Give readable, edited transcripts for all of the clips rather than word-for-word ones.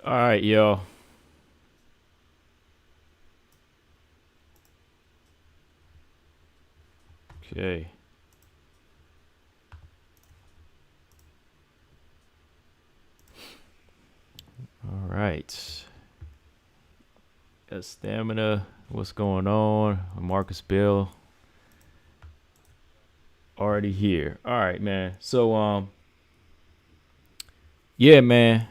All right, yo. Okay. All right. Got stamina. What's going on? Marcus Bill already here. All right, man. Yeah, man.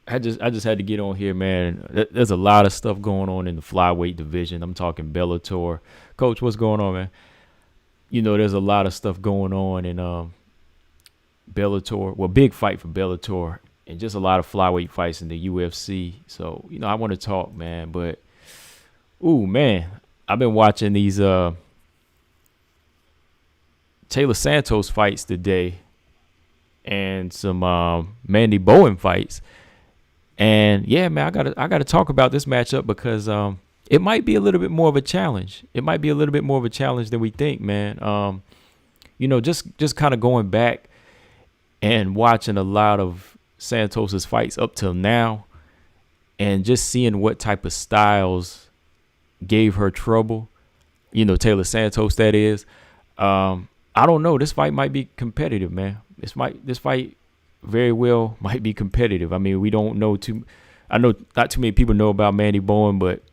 I just had to get on here, man. There's a lot of stuff going on in the flyweight division. I'm talking Bellator. Coach, what's going on, man? There's a lot of stuff going on in Bellator. Well, big fight for Bellator, and just a lot of flyweight fights in the UFC. So, I want to talk, man. But, ooh, man, I've been watching these Taylor Santos fights today and some Mandy Bowen fights. And yeah, man, I gotta talk about this matchup because it might be a little bit more of a challenge. It might be a little bit more of a challenge than we think, man. Just kind of going back and watching a lot of Santos's fights up till now, and just seeing what type of styles gave her trouble. Taylor Santos, that is. I don't know. This fight might be competitive, man. This fight very well might be competitive. I mean, we don't know too. I know not too many people know about Mandy Bowen, but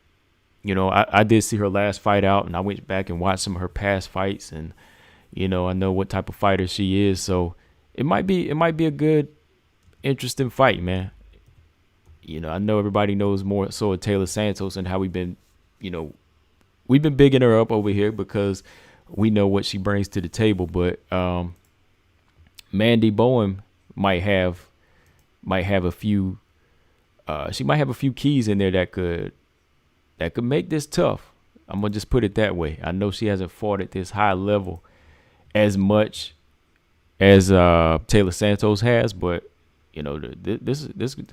I did see her last fight out, and I went back and watched some of her past fights, and I know what type of fighter she is. So it might be a good, interesting fight, man. I know everybody knows more so of Taylor Santos and how we've been bigging her up over here because we know what she brings to the table. But Mandy Bowen might have a few. She might have a few keys in there that could make this tough. I'm gonna just put it that way. I know she hasn't fought at this high level as much as Taylor Santos has, but this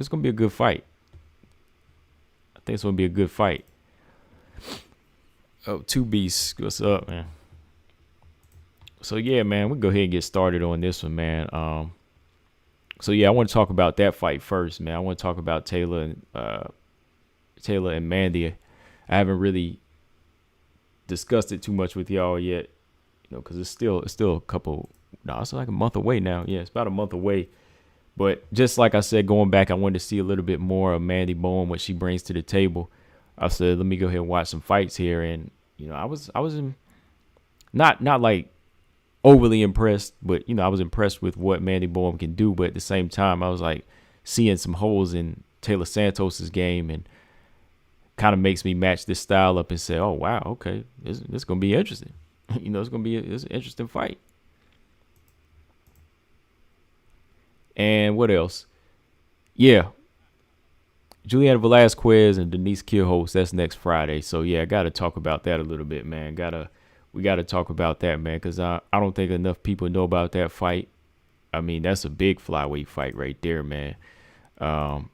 gonna be a good fight. I think it's gonna be a good fight. Oh, two beasts, what's up, man? So yeah, man, we'll go ahead and get started on this one, man. So yeah, I want to talk about that fight first, man. I want to talk about Taylor and Mandy. I haven't really discussed it too much with y'all yet, because it's still a couple. No, it's like a month away now. Yeah, it's about a month away. But just like I said, going back, I wanted to see a little bit more of Mandy Bowen, what she brings to the table. I said, let me go ahead and watch some fights here, and I was not like overly impressed, but I was impressed with what Mandy Bowen can do. But at the same time, I was like seeing some holes in Taylor Santos's game, and kind of makes me match this style up and say, oh wow, okay, this gonna be interesting. It's gonna be it's an interesting fight. And what else? Yeah, Juliana Velasquez and Denise Kielholtz. That's next Friday. So yeah, I gotta talk about that a little bit, man. We gotta talk about that, man, because I don't think enough people know about that fight. I mean, that's a big flyweight fight right there, man. Um,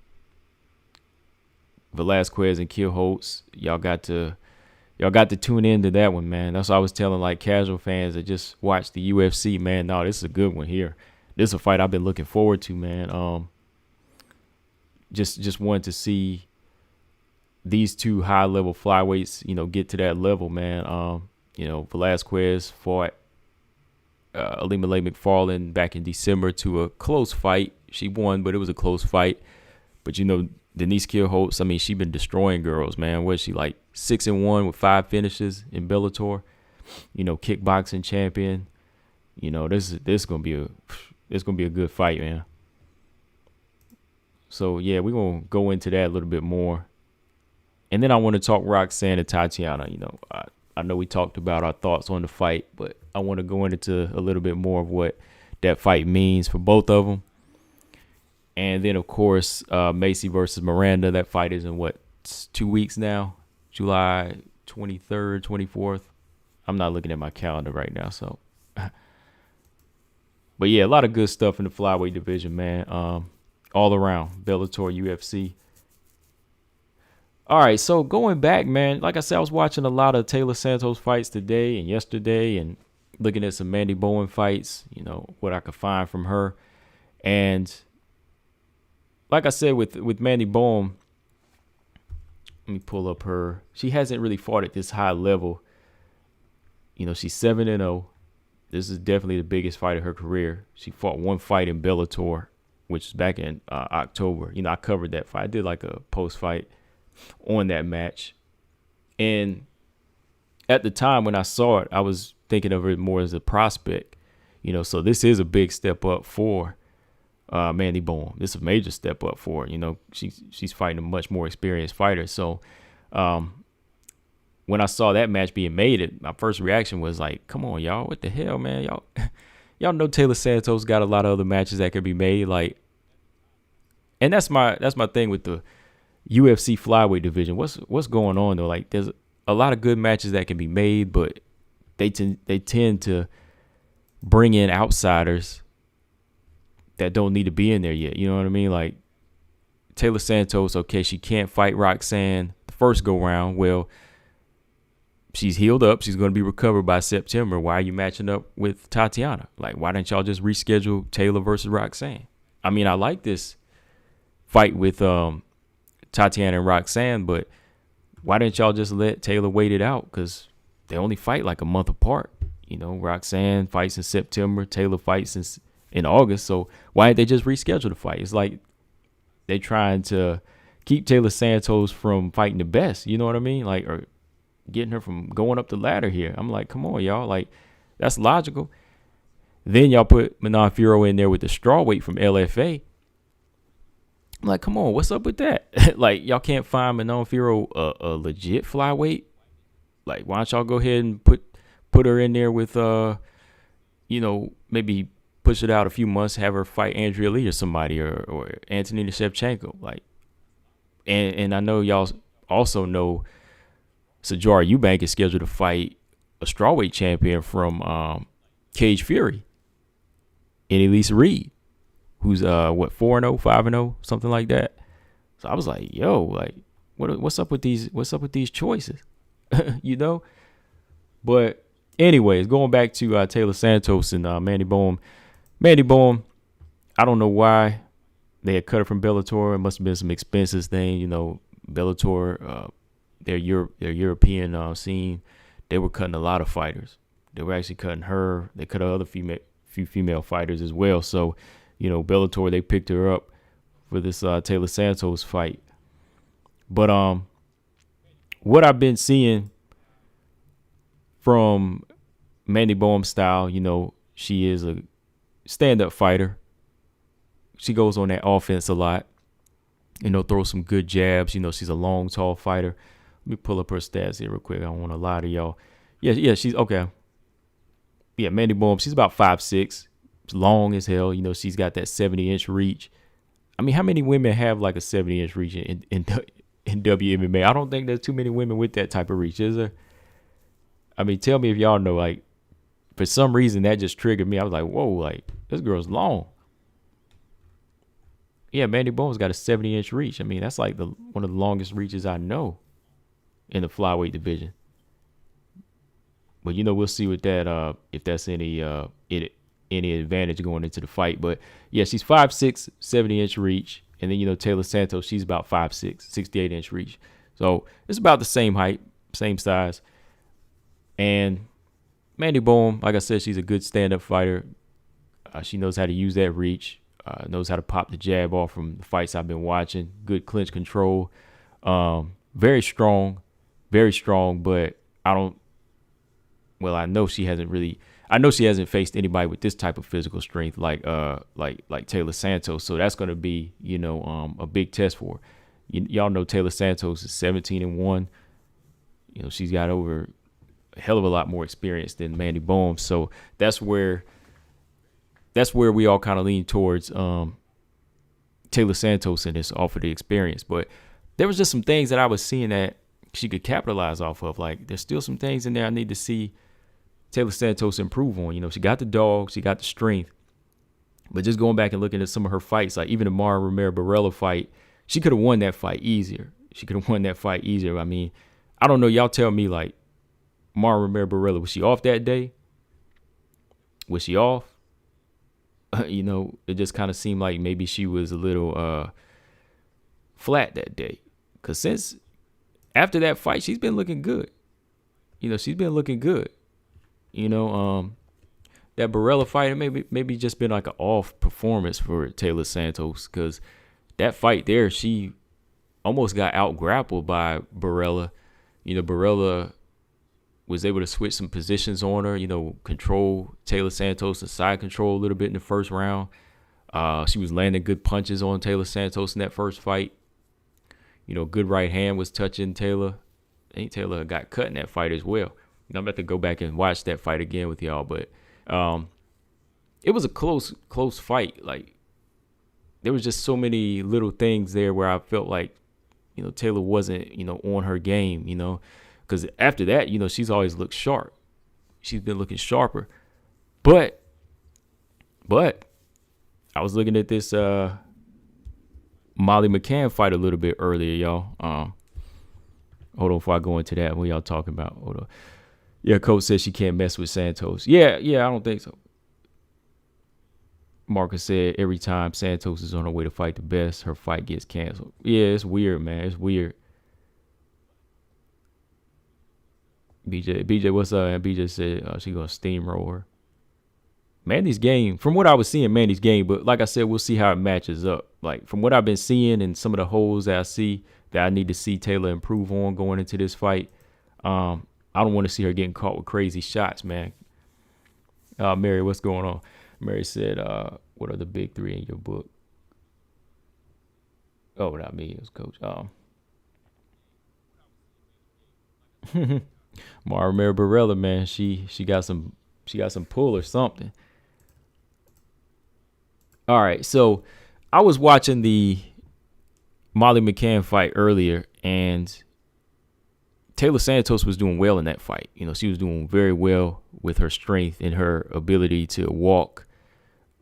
Velasquez and Kielholtz, y'all got to tune into that one, man. That's what I was telling like casual fans that just watch the UFC, man. No, this is a good one here. This is a fight I've been looking forward to, man. Just wanted to see these two high level flyweights, get to that level, man. Velasquez fought Alima Lay McFarlane back in December to a close fight. She won, but it was a close fight. But Denise Kielholtz, I mean, she been destroying girls, man. Was she like 6-1 with 5 finishes in Bellator? Kickboxing champion. This gonna be a good fight, man. So yeah, we're gonna go into that a little bit more, and then I want to talk Roxanne and Tatiana. I know we talked about our thoughts on the fight, but I want to go into a little bit more of what that fight means for both of them. And then, of course, Macy versus Miranda. That fight is in 2 weeks now, July 23rd, 24th. I'm not looking at my calendar right now, so. But yeah, a lot of good stuff in the flyweight division, man. All around Bellator, UFC. All right, so going back, man, like I said, I was watching a lot of Taylor Santos fights today and yesterday, and looking at some Mandy Bowen fights. What I could find from her, and like I said with Mandy Bohm, let me pull up her. She hasn't really fought at this high level. She's 7-0. This is definitely the biggest fight of her career. She fought one fight in Bellator, which was back in October. I covered that fight. I did like a post-fight on that match. And at the time when I saw it, I was thinking of it more as a prospect. So this is a big step up for Mandy Bohm. This is a major step up for her. She's fighting a much more experienced fighter. So when I saw that match being made, my first reaction was like, come on, y'all. What the hell, man? Y'all know Taylor Santos got a lot of other matches that could be made. And that's my thing with the UFC flyweight division. What's going on though? Like, there's a lot of good matches that can be made, but they tend to bring in outsiders that don't need to be in there yet. You know what I mean? Like Taylor Santos, okay, she can't fight Roxanne the first go round. Well, she's healed up. She's going to be recovered by September. Why are you matching up with Tatiana? Like, why didn't y'all just reschedule Taylor versus Roxanne? I mean, I like this fight with Tatiana and Roxanne, but why didn't y'all just let Taylor wait it out? Because they only fight like a month apart. Roxanne fights in September. Taylor fights in August. So why didn't they just reschedule the fight? It's like they're trying to keep Taylor Santos from fighting the best. You know what I mean? Like, or getting her from going up the ladder here. I'm like, come on, y'all. Like, that's logical. Then y'all put Modafferi in there with the strawweight from LFA. I'm like, come on, what's up with that? Like, y'all can't find Modafferi a legit flyweight? Like, why don't y'all go ahead and put her in there with, maybe push it out a few months, have her fight Andrea Lee or somebody or Antonina Shevchenko. Like, and I know y'all also know Sajara Eubank is scheduled to fight a strawweight champion from Cage Fury and Elise Reed, who's 4-0, 5-0, something like that. So I was like, yo, like, what's up with these choices? But anyways, going back to Taylor Santos and Mandy Bohm. Mandy Bohm, I don't know why they had cut her from Bellator. It must have been some expenses thing, Bellator, their European scene, they were cutting a lot of fighters. They were actually cutting her. They cut other few female fighters as well. So, Bellator, they picked her up for this Taylor Santos fight. But what I've been seeing from Mandy Bohm's style, she is a stand-up fighter. She goes on that offense a lot. Throws some good jabs. She's a long, tall fighter. Let me pull up her stats here real quick. I don't want to lie to y'all. Yeah, she's okay. Yeah, Mandy Bohm, she's about 5'6", long as hell. She's got that 70-inch reach. I mean, how many women have like a 70-inch reach in WMMA? I don't think there's too many women with that type of reach, is there? I mean, tell me if y'all know, like, for some reason that just triggered me. I was like, whoa, like, this girl's long. Yeah, Mandy Bohm's got a 70-inch reach. I mean, that's like one of the longest reaches I know in the flyweight division. But we'll see with that if that's any advantage going into the fight. But yeah, she's 5'6", 70-inch reach, and then Taylor Santos, she's about 5'6", 68-inch reach. So it's about the same height, same size. And Mandy Bohm, like I said, she's a good stand-up fighter. She knows how to use that reach. Knows how to pop the jab off from the fights I've been watching. Good clinch control. Very strong, but I know she hasn't faced anybody with this type of physical strength like Taylor Santos. So that's going to be, a big test for her. Y'all know Taylor Santos is 17-1. She's got over a hell of a lot more experience than Mandy Bohm. So that's where we all kind of lean towards Taylor Santos in this off of the experience. But there was just some things that I was seeing that she could capitalize off of. Like, there's still some things in there I need to see Taylor Santos improve on. She got the dog, she got the strength. But just going back and looking at some of her fights, like even the Mara Romero-Barella fight, she could have won that fight easier. I mean, I don't know. Y'all tell me, like, Mara Romero-Barella, was she off that day? Was she off? It just kind of seemed like maybe she was a little flat that day. Because since after that fight, she's been looking good. She's been looking good. That Barella fight, maybe just been like an off performance for Taylor Santos, because that fight there, she almost got out grappled by Barella. Barella was able to switch some positions on her, control Taylor Santos and side control a little bit in the first round. She was landing good punches on Taylor Santos in that first fight. Good right hand was touching Taylor. I think Taylor got cut in that fight as well. I'm about to go back and watch that fight again with y'all, but it was a close fight. Like, there was just so many little things there where I felt like, Taylor wasn't, on her game, because after that, she's always looked sharp. She's been looking sharper. But I was looking at this Molly McCann fight a little bit earlier, y'all. Hold on before I go into that. What y'all talking about? Hold on. Yeah, coach says she can't mess with Santos. Yeah, I don't think so. Marcus said every time Santos is on her way to fight the best, her fight gets canceled. Yeah, it's weird, man. It's weird. BJ, what's up? And BJ said she gonna steamroll her. Mandy's game, from what I was seeing, Mandy's game, but like I said, we'll see how it matches up. Like, from what I've been seeing and some of the holes that I see that I need to see Taylor improve on going into this fight, I don't want to see her getting caught with crazy shots, man. Mary, what's going on? Mary said, what are the big three in your book? Oh, not me. It was Coach. Mary Barella, man, she got some pull or something. All right, so I was watching the Molly McCann fight earlier, and Taylor Santos was doing well in that fight. She was doing very well with her strength and her ability to walk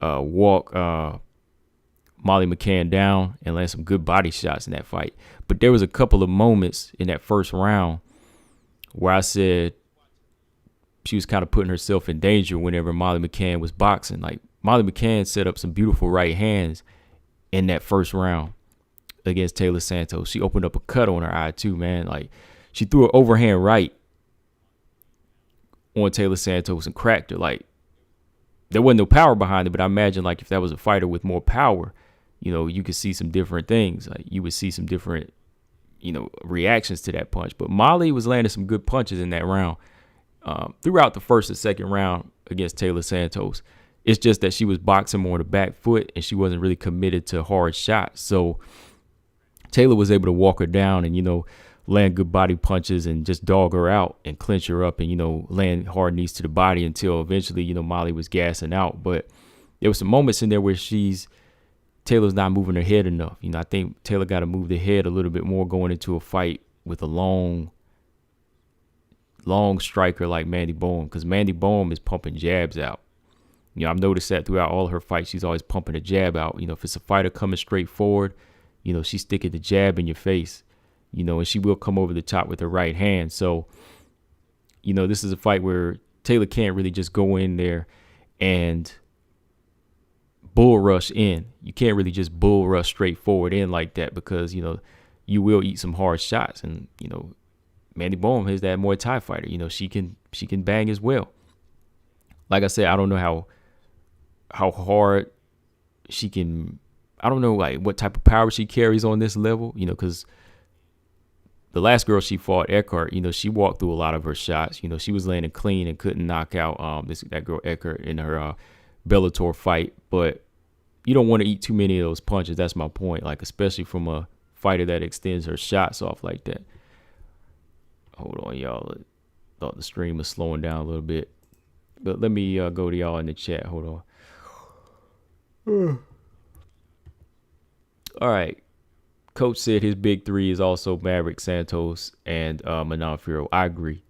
Molly McCann down and land some good body shots in that fight. But there was a couple of moments in that first round where I said she was kind of putting herself in danger whenever Molly McCann was boxing. Like, Molly McCann set up some beautiful right hands in that first round against Taylor Santos. She opened up a cut on her eye too, man. Like, she threw an overhand right on Taylor Santos and cracked her. Like, there wasn't no power behind it, but I imagine, like, if that was a fighter with more power, you could see some different things. Like, you would see some different, reactions to that punch. But Molly was landing some good punches in that round throughout the first and second round against Taylor Santos. It's just that she was boxing more on the back foot and she wasn't really committed to hard shots. So Taylor was able to walk her down and, land good body punches and just dog her out and clinch her up and, land hard knees to the body until eventually, Molly was gassing out. But there were some moments in there where Taylor's not moving her head enough. I think Taylor got to move the head a little bit more going into a fight with a long striker like Mandy Bohm, because Mandy Bohm is pumping jabs out. I've noticed that throughout all her fights, she's always pumping a jab out. If it's a fighter coming straight forward, she's sticking the jab in your face, and she will come over the top with her right hand. So, this is a fight where Taylor can't really just go in there and bull rush in. You can't really just bull rush straight forward in like that, because, you will eat some hard shots. And, Mandy Bohm is that Muay Thai fighter. She can bang as well. Like I said, I don't know how hard she can. I don't know, like, what type of power she carries on this level, because the last girl she fought, Eckhart, she walked through a lot of her shots. She was landing clean and couldn't knock out that girl Eckhart in her Bellator fight. But you don't want to eat too many of those punches. That's my point. Like, especially from a fighter that extends her shots off like that. Hold on, y'all. I thought the stream was slowing down a little bit. But let me go to y'all in the chat. Hold on. All right. Coach said his big three is also Maverick, Santos, and Modafferi. I agree.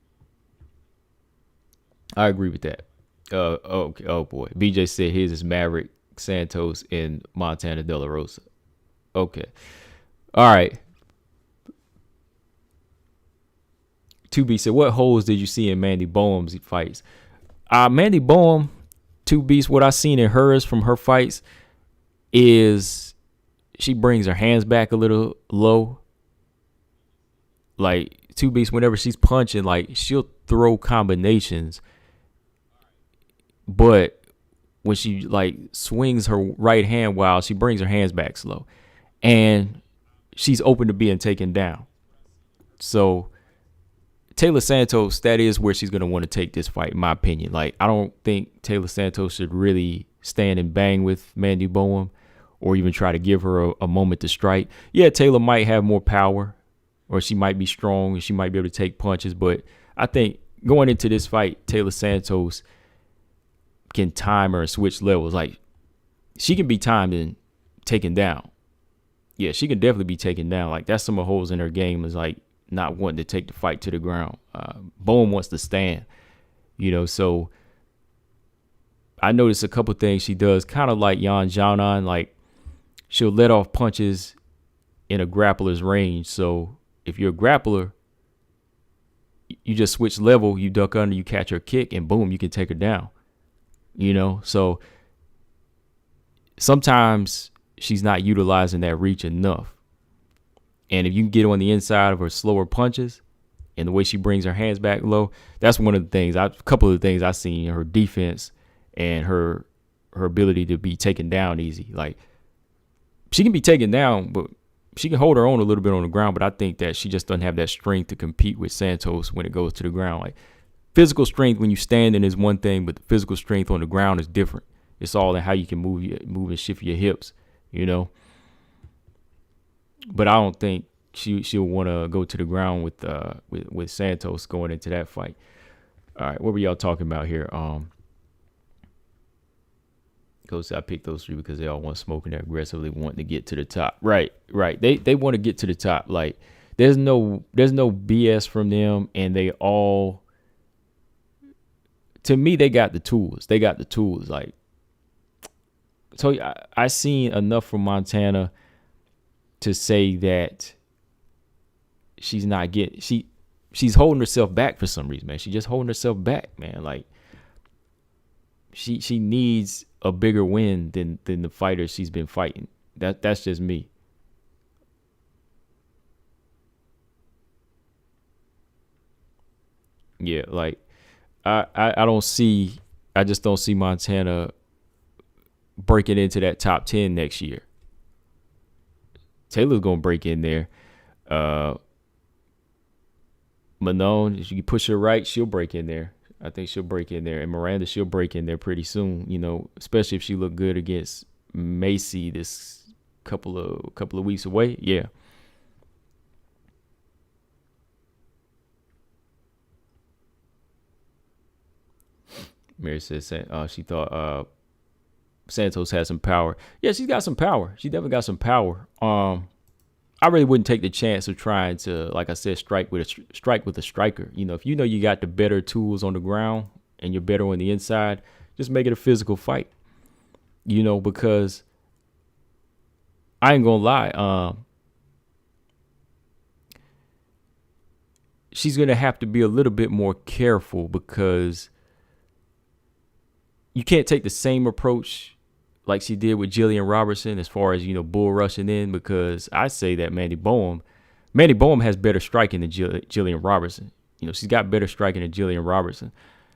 I agree with that. Okay. Oh, boy. BJ said his is Maverick, Santos, and Montana De La Rosa. Okay. All right. 2B said, what holes did you see in Mandy Bohm's fights? Mandy Bohm, 2B's, what I seen in hers from her fights is she brings her hands back a little low. Like, Two Beast, whenever she's punching, like, she'll throw combinations, but when she like swings her right hand while she brings her hands back slow, and she's open to being taken down. So Taylor Santos, that is where she's going to want to take this fight, in my opinion. Like, I don't think Taylor Santos should really stand and bang with Mandy Bohm or even try to give her a moment to strike. Yeah, Taylor might have more power, or she might be strong and she might be able to take punches. But I think going into this fight, Taylor Santos can time her and switch levels. Like, she can be timed and taken down. Yeah, she can definitely be taken down. Like, that's some of the holes in her game, is like not wanting to take the fight to the ground. Bohm wants to stand, so I noticed a couple things she does, kind of like Yan Xiaonan. Like, she'll let off punches in a grappler's range. So if you're a grappler, you just switch level, you duck under, you catch her kick, and boom, you can take her down. So sometimes she's not utilizing that reach enough. And if you can get on the inside of her slower punches and the way she brings her hands back low, that's one of the things, a couple of the things I seen in her defense and her ability to be taken down easy. Like, she can be taken down, but she can hold her own a little bit on the ground. But I think that she just doesn't have that strength to compete with Santos when it goes to the ground. Like, physical strength when you standing is one thing, but the physical strength on the ground is different. It's all in how you can move and shift your hips, But I don't think she'll want to go to the ground with Santos going into that fight. All right, what were y'all talking about here? I picked those three because they all want smoke and they're aggressively wanting to get to the top. Right. They want to get to the top. Like, there's no BS from them, and they all, to me, they got the tools. Like, so I seen enough from Montana to say that she's not getting, she's holding herself back for some reason, man. She's just holding herself back, man. Like, she needs a bigger win than the fighters she's been fighting. That's just me. Yeah, like, I just don't see Montana breaking into that top 10 next year. Taylor's gonna break in there. Manon, if you push her right, she'll break in there. I think she'll break in there. And Miranda, she'll break in there pretty soon, especially if she looked good against Macy this couple of weeks away. Yeah. Mary says she thought Santos had some power. Yeah, she's got some power. She definitely got some power. I really wouldn't take the chance of trying to, like I said, strike with a striker. If you got the better tools on the ground and you're better on the inside, just make it a physical fight. Because I ain't gonna lie, she's gonna have to be a little bit more careful, because you can't take the same approach like she did with Jillian Robertson as far as, bull rushing in, because I say that Mandy Bohm has better striking than Jillian Robertson. She's got better striking than Jillian Robertson.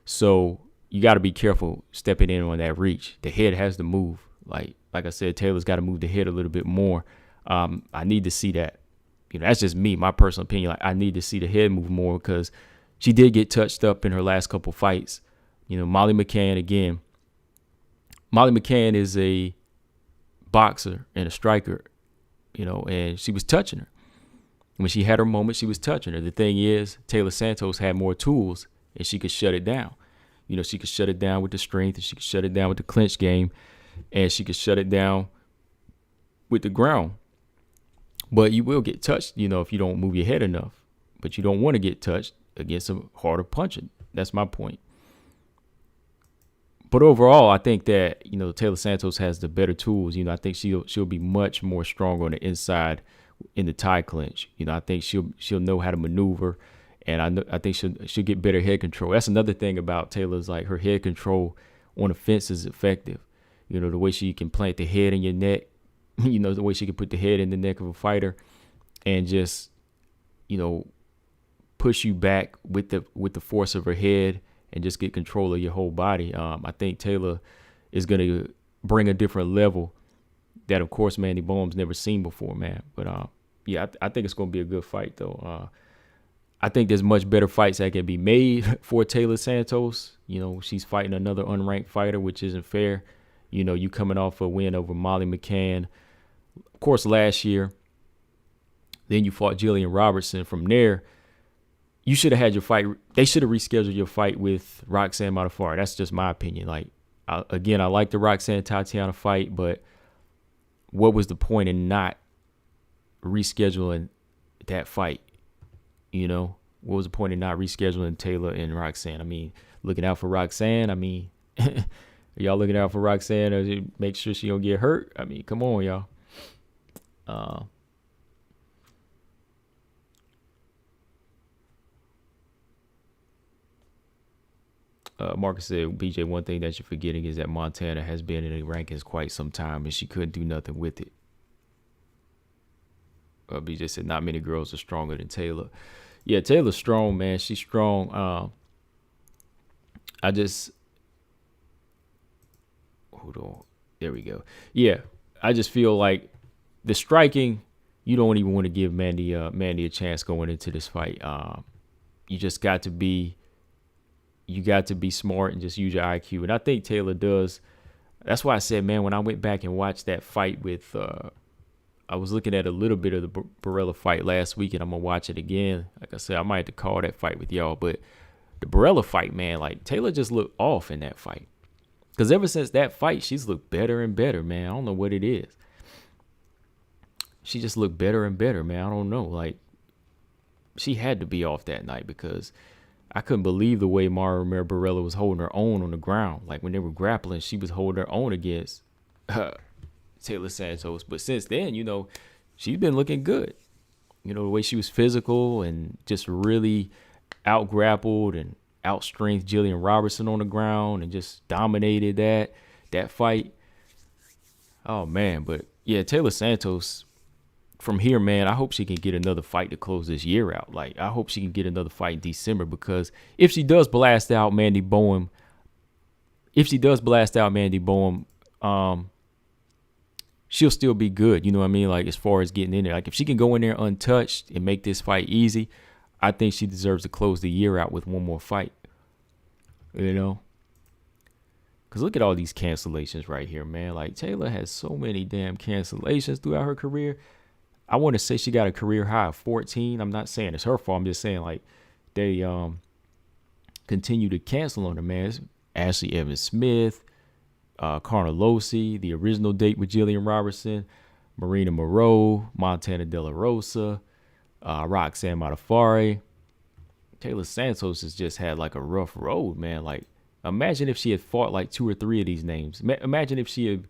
So you got to be careful stepping in on that reach. The head has to move. Like I said, Taylor's got to move the head a little bit more. I need to see that. That's just me, my personal opinion. Like, I need to see the head move more, because she did get touched up in her last couple fights. Molly McCann, again. Molly McCann is a boxer and a striker, and she was touching her. When she had her moment, she was touching her. The thing is, Taylor Santos had more tools, and she could shut it down. She could shut it down with the strength, and she could shut it down with the clinch game, and she could shut it down with the ground. But you will get touched, if you don't move your head enough. But you don't want to get touched against a harder puncher. That's my point. But overall, I think that, Taylor Santos has the better tools. I think she'll be much more strong on the inside in the tie clinch. I think she'll know how to maneuver, and I think she'll get better head control. That's another thing about Taylor's, like, her head control on the fence is effective. The way she can plant the head in your neck the way she can put the head in the neck of a fighter and just, push you back with the force of her head and just get control of your whole body. I think Taylor is going to bring a different level that, of course, Mandy Bohm's never seen before, man. But, I think it's going to be a good fight, though. I think there's much better fights that can be made for Taylor Santos. She's fighting another unranked fighter, which isn't fair. You coming off a win over Molly McCann, of course, last year. Then you fought Jillian Robertson. From there, you should have had your fight. They should have rescheduled your fight with Roxanne Modafferi. That's just my opinion. I like the Roxanne Tatiana fight, but what was the point in not rescheduling that fight? What was the point in not rescheduling Taylor and Roxanne? I mean, looking out for Roxanne. I mean, are y'all looking out for Roxanne or make sure she don't get hurt? I mean, come on, y'all. Marcus said, BJ, one thing that you're forgetting is that Montana has been in the rankings quite some time and she couldn't do nothing with it. BJ said, not many girls are stronger than Taylor. Yeah, Taylor's strong, man. She's strong. Hold on. There we go. Yeah, I just feel like the striking, you don't even want to give Mandy a chance going into this fight. You just got to be smart and just use your IQ. And I think Taylor does. That's why I said, man, when I went back and watched that fight with I was looking at a little bit of the Barella fight last week, and I'm going to watch it again. Like I said, I might have to call that fight with y'all. But the Barella fight, man, Taylor just looked off in that fight. Because ever since that fight, she's looked better and better, man. I don't know what it is. She just looked better and better, man. I don't know. She had to be off that night because I couldn't believe the way Mara Barella was holding her own on the ground. When they were grappling, she was holding her own against Taylor Santos. But since then, she's been looking good. The way she was physical and just really out-grappled and out-strengthed Jillian Robertson on the ground and just dominated that fight. Oh, man. But, yeah, Taylor Santos, from here, man, I hope she can get another fight to close this year out. I hope she can get another fight in December because if she does blast out Mandy Bohm, she'll still be good. You know what I mean? As far as getting in there. If she can go in there untouched and make this fight easy, I think she deserves to close the year out with one more fight. Because look at all these cancellations right here, man. Taylor has so many damn cancellations throughout her career. I want to say she got a career high of 14. I'm not saying it's her fault. I'm just saying, they continue to cancel on her, man. It's Ashley Evans Smith, Carnelossi, the original date with Jillian Robertson, Marina Moreau, Montana De La Rosa, Roxanne Modafferi. Taylor Santos has just had a rough road, man. Imagine if she had fought 2 or 3 of these names. Imagine if she had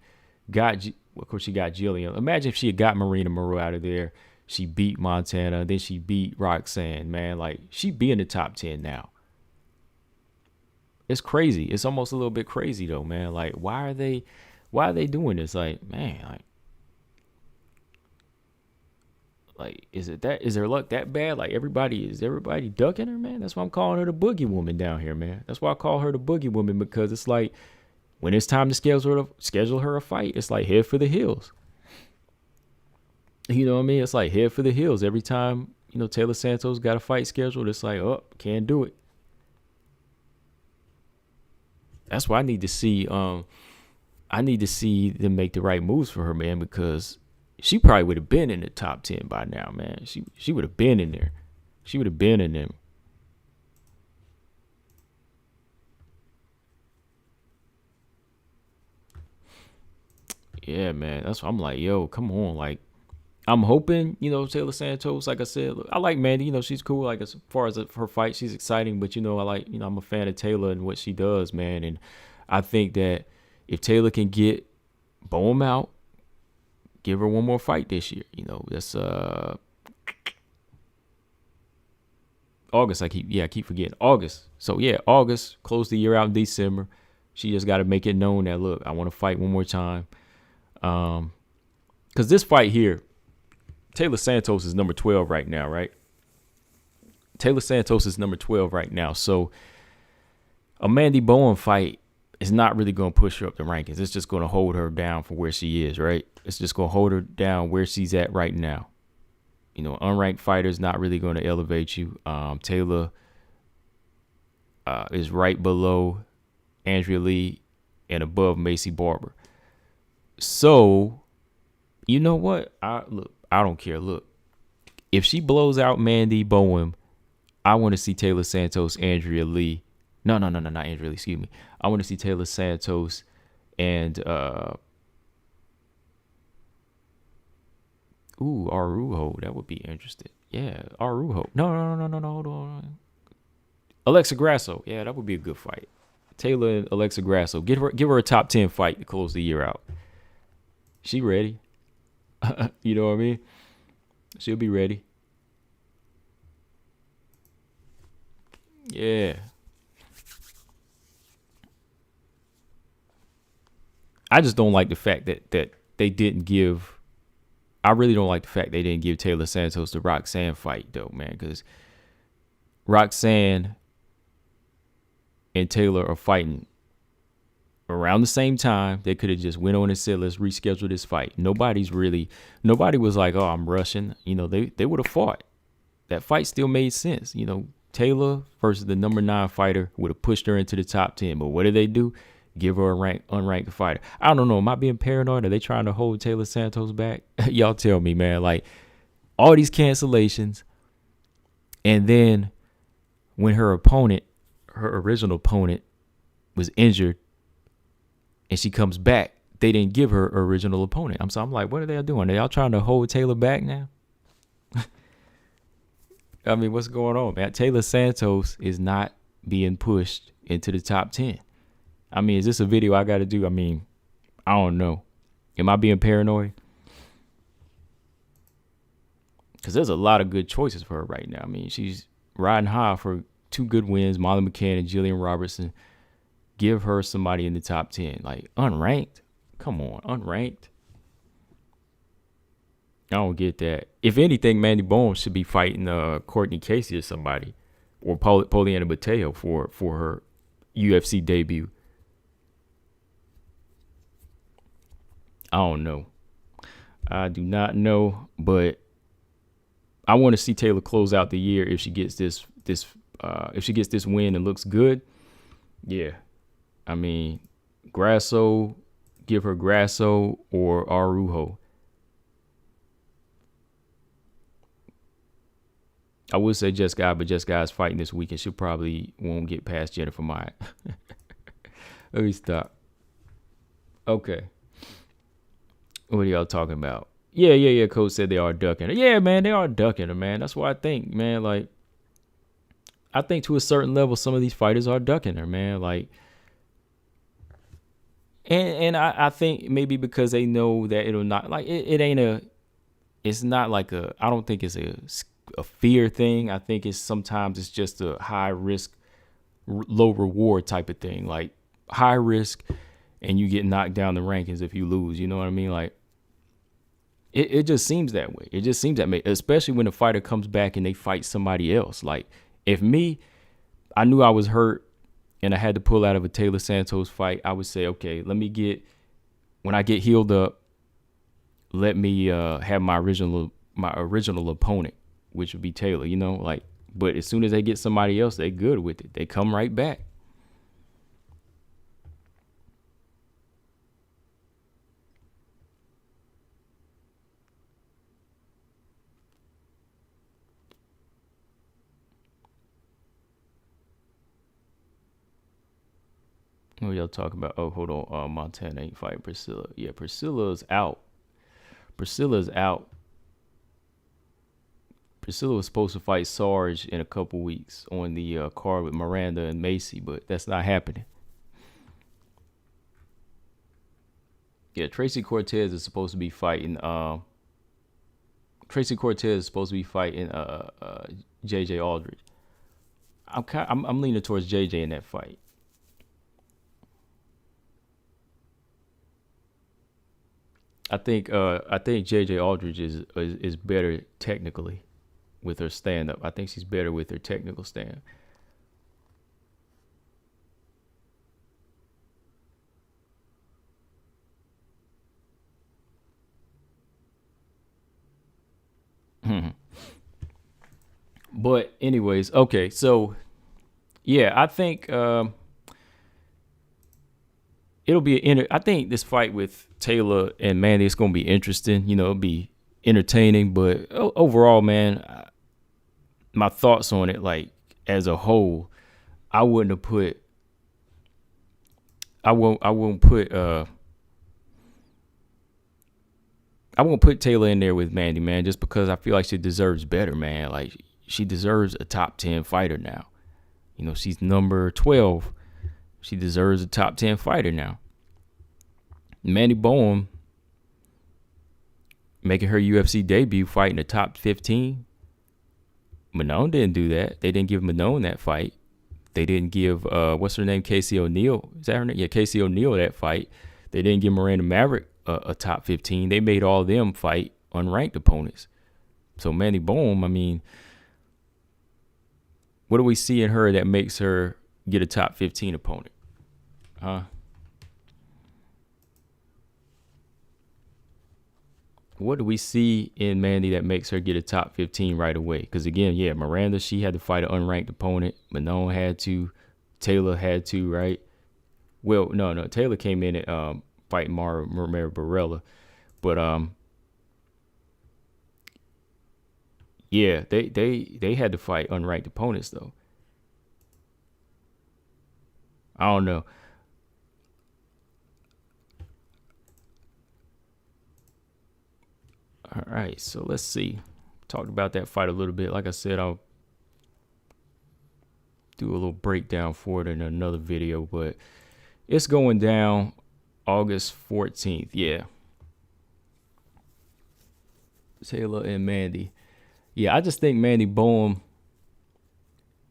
of course she got Jillian. Imagine if she had got Marina Moreau out of there. She beat Montana, then she beat Roxanne, man. She'd be in the top 10 now. It's crazy. It's almost a little bit crazy though, man. Why are they doing this? Man, is their luck that bad? Is everybody ducking her, man? That's why I'm calling her the boogie woman down here, man. That's why I call her the boogie woman, because it's when it's time to schedule her a fight, it's head for the hills. You know what I mean? It's head for the hills every time. Taylor Santos got a fight scheduled. It's oh, can't do it. That's why I need to see. I need to see them make the right moves for her, man, because she probably would have been in the top 10 by now, man. She would have been in there. She would have been in them. Yeah, man. That's what I'm yo, come on. I'm hoping, Taylor Santos, like I said, I like Mandy, she's cool. As far as her fight, she's exciting. But, I'm a fan of Taylor and what she does, man. And I think that if Taylor can get Bohm out, give her one more fight this year. That's August. I keep forgetting. August. So, yeah, August, close the year out in December. She just got to make it known that, look, I want to fight one more time. because this fight here, Taylor Santos is number 12 right now, right? Taylor Santos is number 12 right now. So a Mandy Bohm fight is not really going to push her up the rankings. It's just going to hold her down for where she is, right? It's just going to hold her down where she's at right now. You know, unranked fighter is not really going to elevate you. Taylor is right below Andrea Lee and above Macy Barber. So, you know what? I don't care. Look, if she blows out Mandy Bohm, I want to see Taylor Santos, Andrea Lee. No, not Andrea Lee. Excuse me. I want to see Taylor Santos and Arujo. That would be interesting. Yeah, Arujo. No. Hold on. Alexa Grasso. Yeah, that would be a good fight. Taylor and Alexa Grasso. Give her a top 10 fight to close the year out. She ready. You know what I mean? She'll be ready. Yeah. I just don't like the fact that they didn't give. I really don't like the fact they didn't give Taylor Santos the Roxanne fight, though, man, because Roxanne and Taylor are fighting around the same time. They could have just went on and said, let's reschedule this fight. Nobody was like, oh, I'm rushing. You know, they would have fought. That fight still made sense. You know, Taylor versus the number 9 fighter would have pushed her into the top 10. But what did they do? Give her a unranked fighter. I don't know. Am I being paranoid? Are they trying to hold Taylor Santos back? Y'all tell me, man. Like, all these cancellations. And then when her original opponent, was injured and she comes back, they didn't give her original opponent. I'm like, what are they doing? Are y'all trying to hold Taylor back now? I mean, what's going on, man? Taylor Santos is not being pushed into the top 10. I mean, is this a video I got to do? I mean, I don't know. Am I being paranoid? Because there's a lot of good choices for her right now. I mean, she's riding high for 2 good wins, Molly McCann and Jillian Robertson. Give her somebody in the top 10. Like, unranked? Come on, unranked? I don't get that. If anything, Mandy Bohm should be fighting Courtney Casey or somebody. Or Poliana Mateo for her UFC debut. I don't know. I do not know, but I want to see Taylor close out the year if she gets this win and looks good. Yeah. I mean, Grasso, give her Grasso or Arujo. I would say Jessica, but Jessica's fighting this weekend. She probably won't get past Jennifer Maya. Let me stop. Okay. What are y'all talking about? Yeah. Coach said they are ducking her. Yeah, man, they are ducking her, man. That's what I think, man. Like, I think to a certain level, some of these fighters are ducking her, man. Like, and I think maybe because they know that it'll not, like, it's not like I don't think it's a fear thing. I think sometimes it's just a high risk, low reward type of thing. Like, high risk and you get knocked down the rankings if you lose. You know what I mean? Like, it just seems that way. It just seems that way, especially when a fighter comes back and they fight somebody else. Like, if I knew I was hurt and I had to pull out of a Taylor Santos fight, I would say, okay, when I get healed up, let me have my original opponent, which would be Taylor, you know, like, but as soon as they get somebody else, they good with it. They come right back. What y'all talking about? Oh, hold on. Montana ain't fighting Priscilla. Yeah, Priscilla's out. Priscilla was supposed to fight Sarge in a couple weeks on the card with Miranda and Macy, but that's not happening. Yeah, Tracy Cortez is supposed to be fighting. JJ Aldridge. I'm leaning towards JJ in that fight. I think JJ Aldridge is better technically with her stand up. I think she's better with her technical stand. But anyways, okay, so yeah, I think it'll be I think this fight with Taylor and Mandy is gonna be interesting. It'll be entertaining, but overall, man, my thoughts on it, like as a whole, I wouldn't have put. I won't put. I won't put Taylor in there with Mandy, man, just because I feel like she deserves better, man. Like she deserves a top 10 fighter now. She's number 12. She deserves a top 10 fighter now. Mandy Bohm making her UFC debut fighting the top 15. Manon didn't do that. They didn't give Manon that fight. They didn't give, what's her name, Casey O'Neill. Is that her name? Yeah, Casey O'Neill that fight. They didn't give Miranda Maverick a top 15. They made all of them fight unranked opponents. So Mandy Bohm, I mean, what do we see in her that makes her get a top 15 opponent? Huh? What do we see in Mandy that makes her get a top 15 right away? Because again, yeah, Miranda, she had to fight an unranked opponent. Manon had to. Taylor had to, right? Well, no. Taylor came in at fighting Mara Barella. But yeah, they had to fight unranked opponents though. I don't know. All right, so let's see. Talked about that fight a little bit. Like I said, I'll do a little breakdown for it in another video, but it's going down August 14th. Yeah. Taylor and Mandy. Yeah, I just think Mandy Bohm,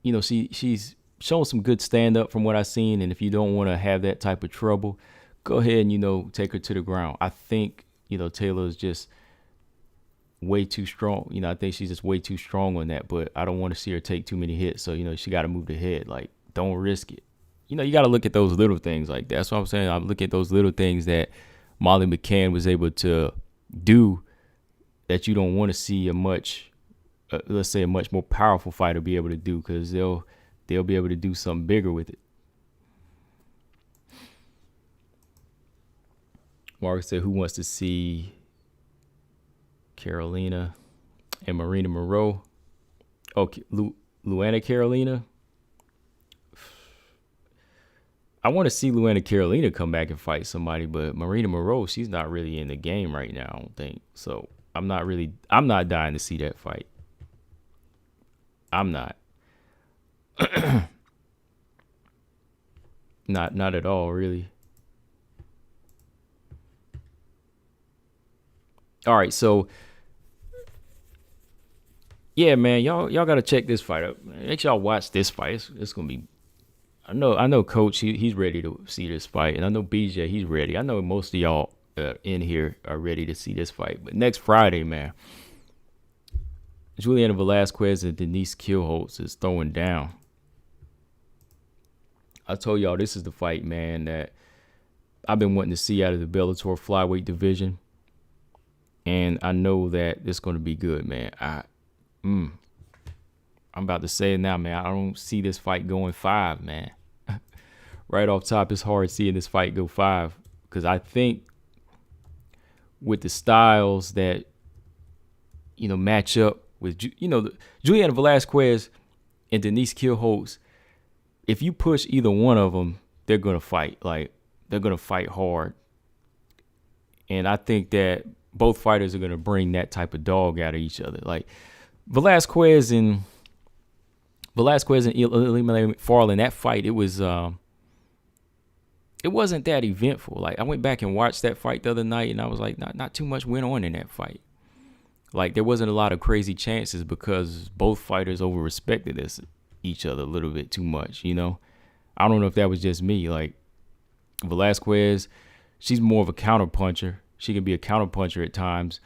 she's shown some good stand up from what I've seen. And if you don't want to have that type of trouble, go ahead and, take her to the ground. I think, Taylor is just way too strong. I think she's just way too strong on that, but I don't want to see her take too many hits. So, she got to move the head. Like, don't risk it. You got to look at those little things like that. That's what I'm saying. I'm looking at those little things that Molly McCann was able to do that you don't want to see let's say a much more powerful fighter be able to do, because they'll be able to do something bigger with it. Mark said, who wants to see Carolina and Marina Moreau? Okay, Luana Carolina. I want to see Luana Carolina come back and fight somebody, but Marina Moreau, she's not really in the game right now, I don't think. So I'm not dying to see that fight. I'm not. Not at all, really. All right, so yeah, man, y'all gotta check this fight out. Make sure y'all watch this fight. It's gonna be. I know, Coach, he's ready to see this fight, and I know BJ, he's ready. I know most of y'all in here are ready to see this fight. But next Friday, man, Juliana Velasquez and Denise Kielholtz is throwing down. I told y'all this is the fight, man, that I've been wanting to see out of the Bellator flyweight division. And I know that it's going to be good, man. I'm about to say it now, man. I don't see this fight going 5, man. Right off top, it's hard seeing this fight go 5. Because I think with the styles that, match up with, Juliana Velasquez and Denise Kielholtz, if you push either one of them, they're going to fight. Like, they're going to fight hard. And I think that both fighters are going to bring that type of dog out of each other. Like, Velasquez and eliminating Farland, that fight, it wasn't that eventful. Like, I went back and watched that fight the other night, and I was like, not too much went on in that fight. Like, there wasn't a lot of crazy chances because both fighters over-respected each other a little bit too much, I don't know if that was just me. Like, Velasquez, she's more of a counter puncher. She can be a counterpuncher at times.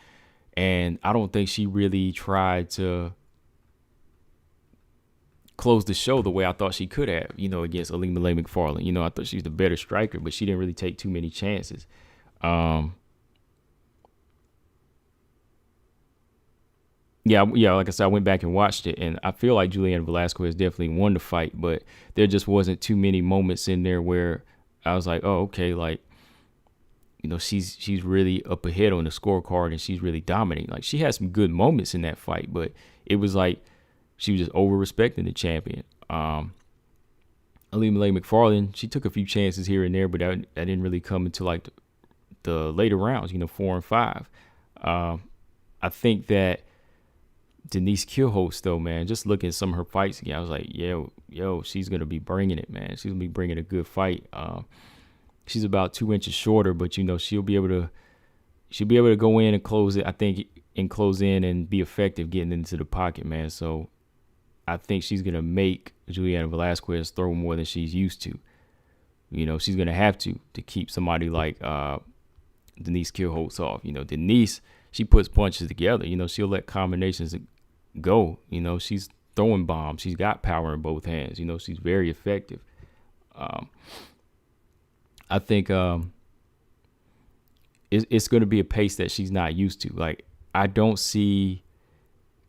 And I don't think she really tried to close the show the way I thought she could have, against Ilima-Lei Macfarlane. I thought she was the better striker, but she didn't really take too many chances. Yeah, like I said, I went back and watched it, and I feel like Juliana Velasquez definitely won the fight, but there just wasn't too many moments in there where I was like, oh, okay, like, she's really up ahead on the scorecard, and she's really dominating. Like, she had some good moments in that fight, but it was like she was just over-respecting the champion. Ilima-Lei Macfarlane, she took a few chances here and there, but that didn't really come until like the later rounds, 4 and 5. I think that Denise Kielholtz, though, man, just looking at some of her fights again, I was like, yo, she's going to be bringing it, man. She's going to be bringing a good fight. She's about 2 inches shorter, but, she'll be able to go in and close it, I think, and close in and be effective getting into the pocket, man. So I think she's going to make Juliana Velasquez throw more than she's used to. She's going to have to keep somebody like Denise Kielholtz off. Denise, she puts punches together. She'll let combinations go. She's throwing bombs. She's got power in both hands. She's very effective. I think it's going to be a pace that she's not used to. Like, I don't see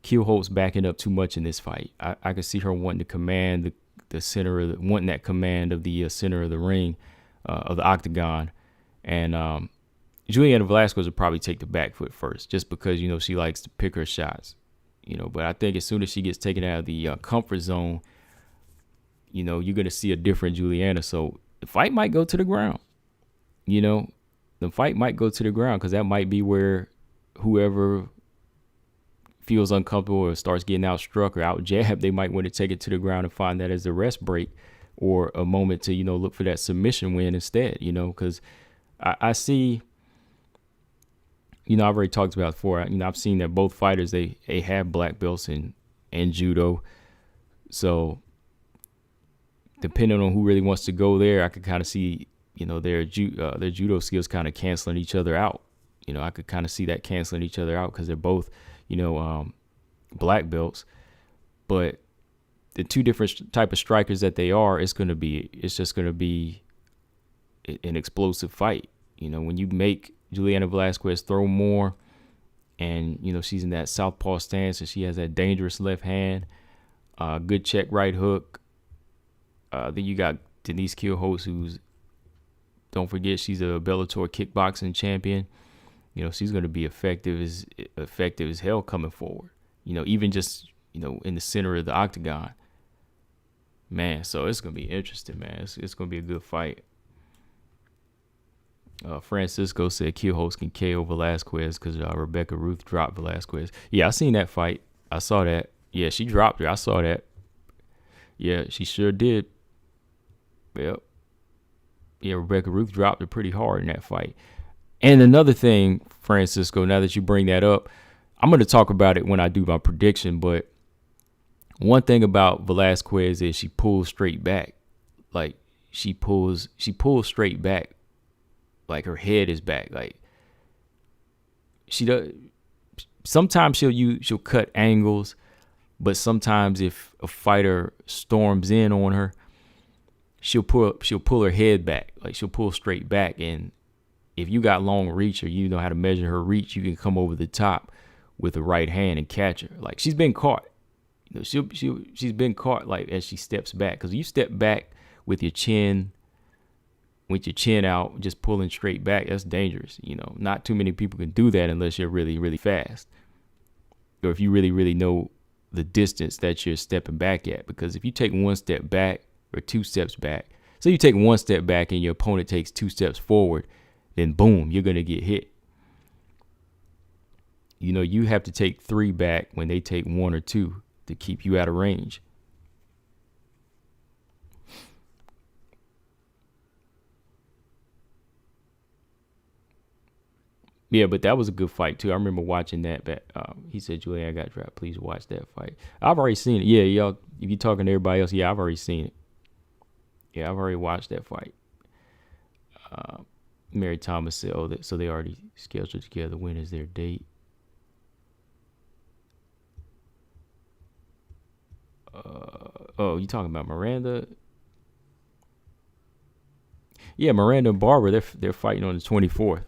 Kielholtz backing up too much in this fight. I can see her wanting to command the center of wanting that command of the center of the ring, of the octagon, and Juliana Velasquez will probably take the back foot first, just because she likes to pick her shots. But I think as soon as she gets taken out of the comfort zone, you're gonna see a different Juliana. So the fight might go to the ground. The fight might go to the ground, because that might be where whoever feels uncomfortable or starts getting outstruck or out jabbed, they might want to take it to the ground and find that as a rest break or a moment to, look for that submission win instead, because I see, I've already talked about it before, I've seen that both fighters, they have black belts in judo. So depending on who really wants to go there, I could kind of see, their judo skills kind of canceling each other out. I could kind of see that canceling each other out, because they're both, black belts. But the two different type of strikers that they are, it's just going to be an explosive fight. When you make Juliana Velasquez throw more, and, she's in that southpaw stance, and she has that dangerous left hand, good check right hook. Then you got Denise Kielholtz, who's, don't forget, she's a Bellator kickboxing champion. She's going to be effective as hell coming forward. Even just, in the center of the octagon. Man, so it's going to be interesting, man. It's going to be a good fight. Francisco said Kielholtz can KO Velasquez because Rebecca Ruth dropped Velasquez. Yeah, I seen that fight. I saw that. Yeah, she dropped her. I saw that. Yeah, she sure did. Yep. Yeah, Rebecca Ruth dropped her pretty hard in that fight. And another thing, Francisco, now that you bring that up, I'm going to talk about it when I do my prediction, but one thing about Velasquez is she pulls straight back. Like, she pulls straight back. Like, her head is back. Like, she does. Sometimes she'll cut angles, but sometimes if a fighter storms in on her, she'll pull her head back. Like, she'll pull straight back, and if you got long reach, or you know how to measure her reach, you can come over the top with the right hand and catch her. Like, she's been caught. She's been caught, like, as she steps back. Because you step back with your chin out, just pulling straight back, that's dangerous. Not too many people can do that unless you're really, really fast, or if you really, really know the distance that you're stepping back at. Because if you take one step back or 2 steps back, so you take one step back and your opponent takes 2 steps forward, then boom, you're going to get hit. You have to take 3 back when they take 1 or 2 to keep you out of range. Yeah, but that was a good fight too. I remember watching that. But he said, "Julian, I got dropped. Please watch that fight." I've already seen it. Yeah, y'all. If you're talking to everybody else, yeah, I've already seen it. Yeah, I've already watched that fight. Mary Thomas said, "Oh, so they already scheduled together. When is their date?" Oh, you talking about Miranda? Yeah, Miranda and Barber. They're fighting on the 24th,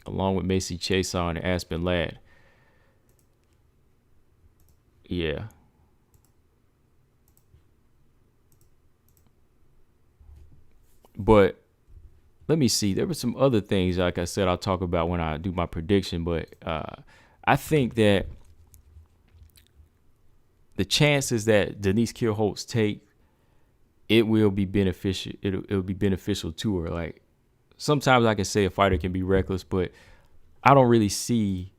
along with Macy Chiasson and Aspen Ladd. Yeah. But let me see. There were some other things, like I said, I'll talk about when I do my prediction. But I think that the chances that Denise Kielholtz take, it will be beneficial. It'll be beneficial to her. Like, sometimes I can say a fighter can be reckless, but I don't really see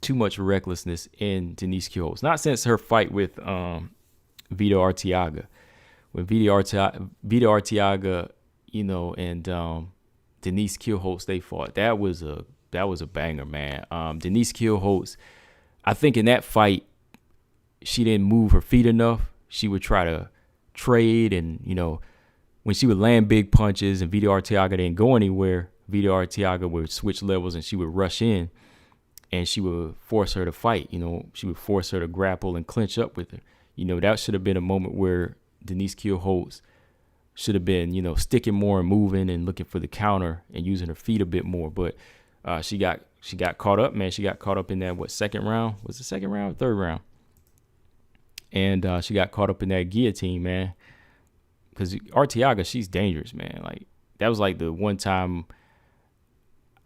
too much recklessness in Denise Kielholtz. Not since her fight with Vito Arteaga. When Vito Arteaga, and Denise Kielholtz, they fought. That was a banger, man. Denise Kielholtz, I think in that fight, she didn't move her feet enough. She would try to trade, and when she would land big punches and Vito Arteaga didn't go anywhere, Vito Arteaga would switch levels and she would rush in, and she would force her to fight. She would force her to grapple and clinch up with her. That should have been a moment where Denise Kielholtz should have been, sticking more and moving and looking for the counter and using her feet a bit more. But she got caught up, man. She got caught up in that, second round? Was it second round or third round? And she got caught up in that guillotine, man. Because Arteaga, she's dangerous, man. Like, that was like the one time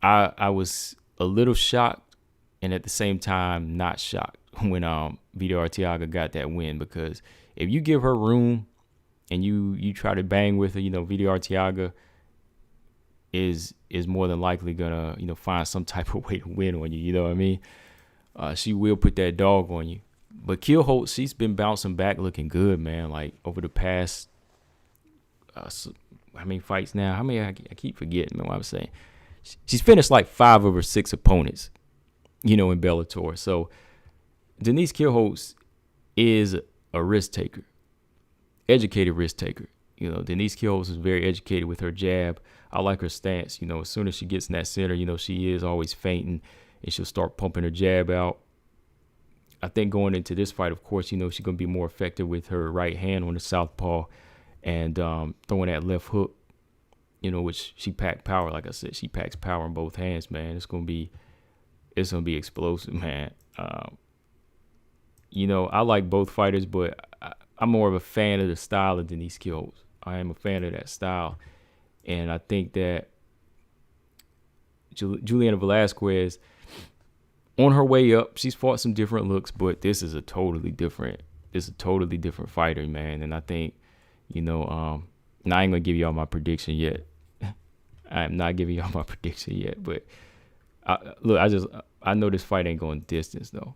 I was a little shocked and at the same time not shocked when Vito Arteaga got that win. Because if you give her room and you try to bang with her, Vito Arteaga is more than likely gonna find some type of way to win on you. You know what I mean? She will put that dog on you. But Kielholtz, she's been bouncing back, looking good, man. Like, over the past, how many fights now? How many? I keep forgetting, man, what I'm saying. She's finished like 5 of her 6 opponents, in Bellator. So Denise Kielholtz is a risk taker, educated risk taker. Denise Kielholtz is very educated with her jab. I like her stance. As soon as she gets in that center, she is always feinting, and she'll start pumping her jab out. I think going into this fight, of course, she's going to be more effective with her right hand on the southpaw and throwing that left hook, which she packed power. Like I said, she packs power in both hands, man. It's going to be explosive, man. I like both fighters, but I'm more of a fan of the style of Denise Kielholtz. I am a fan of that style. And I think that Juliana Velasquez, on her way up, she's fought some different looks, but this is a totally different fighter, man. And I think, now I ain't gonna give y'all my prediction yet. I am not giving y'all my prediction yet, but I know this fight ain't going distance though.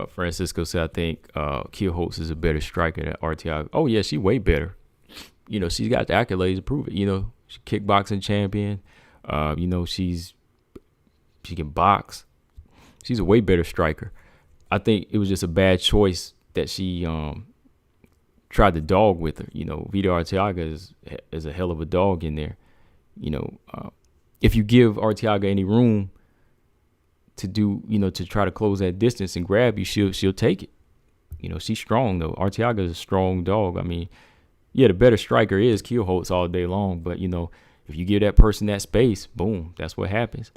Francisco said, I think Kielholtz is a better striker than Arteaga. Oh yeah, she's way better. She's got the accolades to prove it. She's kickboxing champion. She can box. She's a way better striker. I think it was just a bad choice that she tried to dog with her. Vito Arteaga is a hell of a dog in there. If you give Arteaga any room to do, to try to close that distance and grab you, she'll take it. She's strong though. Arteaga is a strong dog. I mean, yeah, the better striker is Kielholtz all day long, but if you give that person that space, boom, that's what happens.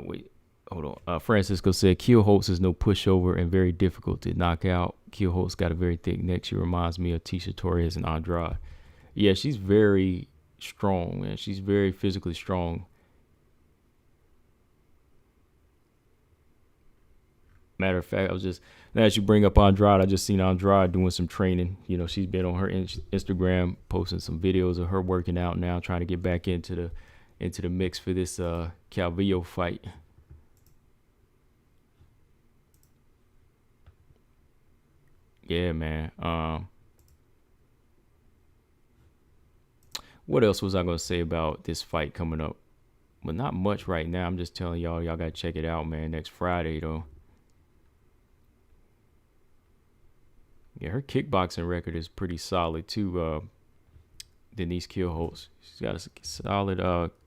Wait, hold on. Francisco said Kielholtz is no pushover and very difficult to knock out. Kielholtz got a very thick neck. She reminds me of Tisha Torres and Andrade. Yeah, she's very strong, man. She's very physically strong. Matter of fact, now that you bring up Andrade, I just seen Andrade doing some training. She's been on her Instagram posting some videos of her working out now, trying to get back into the mix for this Calvillo fight. Yeah, man. What else was I gonna say about this fight coming up? But not much right now. I'm just telling y'all gotta check it out, man. Next Friday though. Yeah, her kickboxing record is pretty solid too. Denise Kielholtz, she's got a solid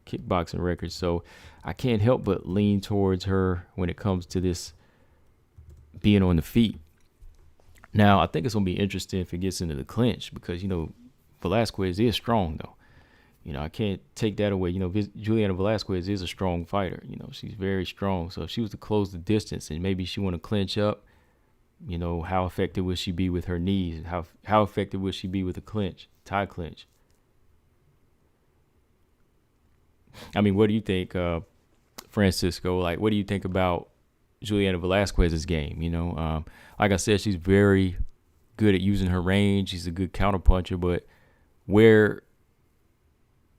kickboxing record, so I can't help but lean towards her when it comes to this being on the feet. Now, I think it's gonna be interesting if it gets into the clinch because Velasquez is strong though. I can't take that away. Juliana Velasquez is a strong fighter. She's very strong. So if she was to close the distance and maybe she want to clinch up, how effective would she be with her knees? How effective would she be with a clinch, tie clinch? I mean, what do you think, Francisco? Like, what do you think about Juliana Velasquez's game? Like I said, she's very good at using her range. She's a good counterpuncher, but where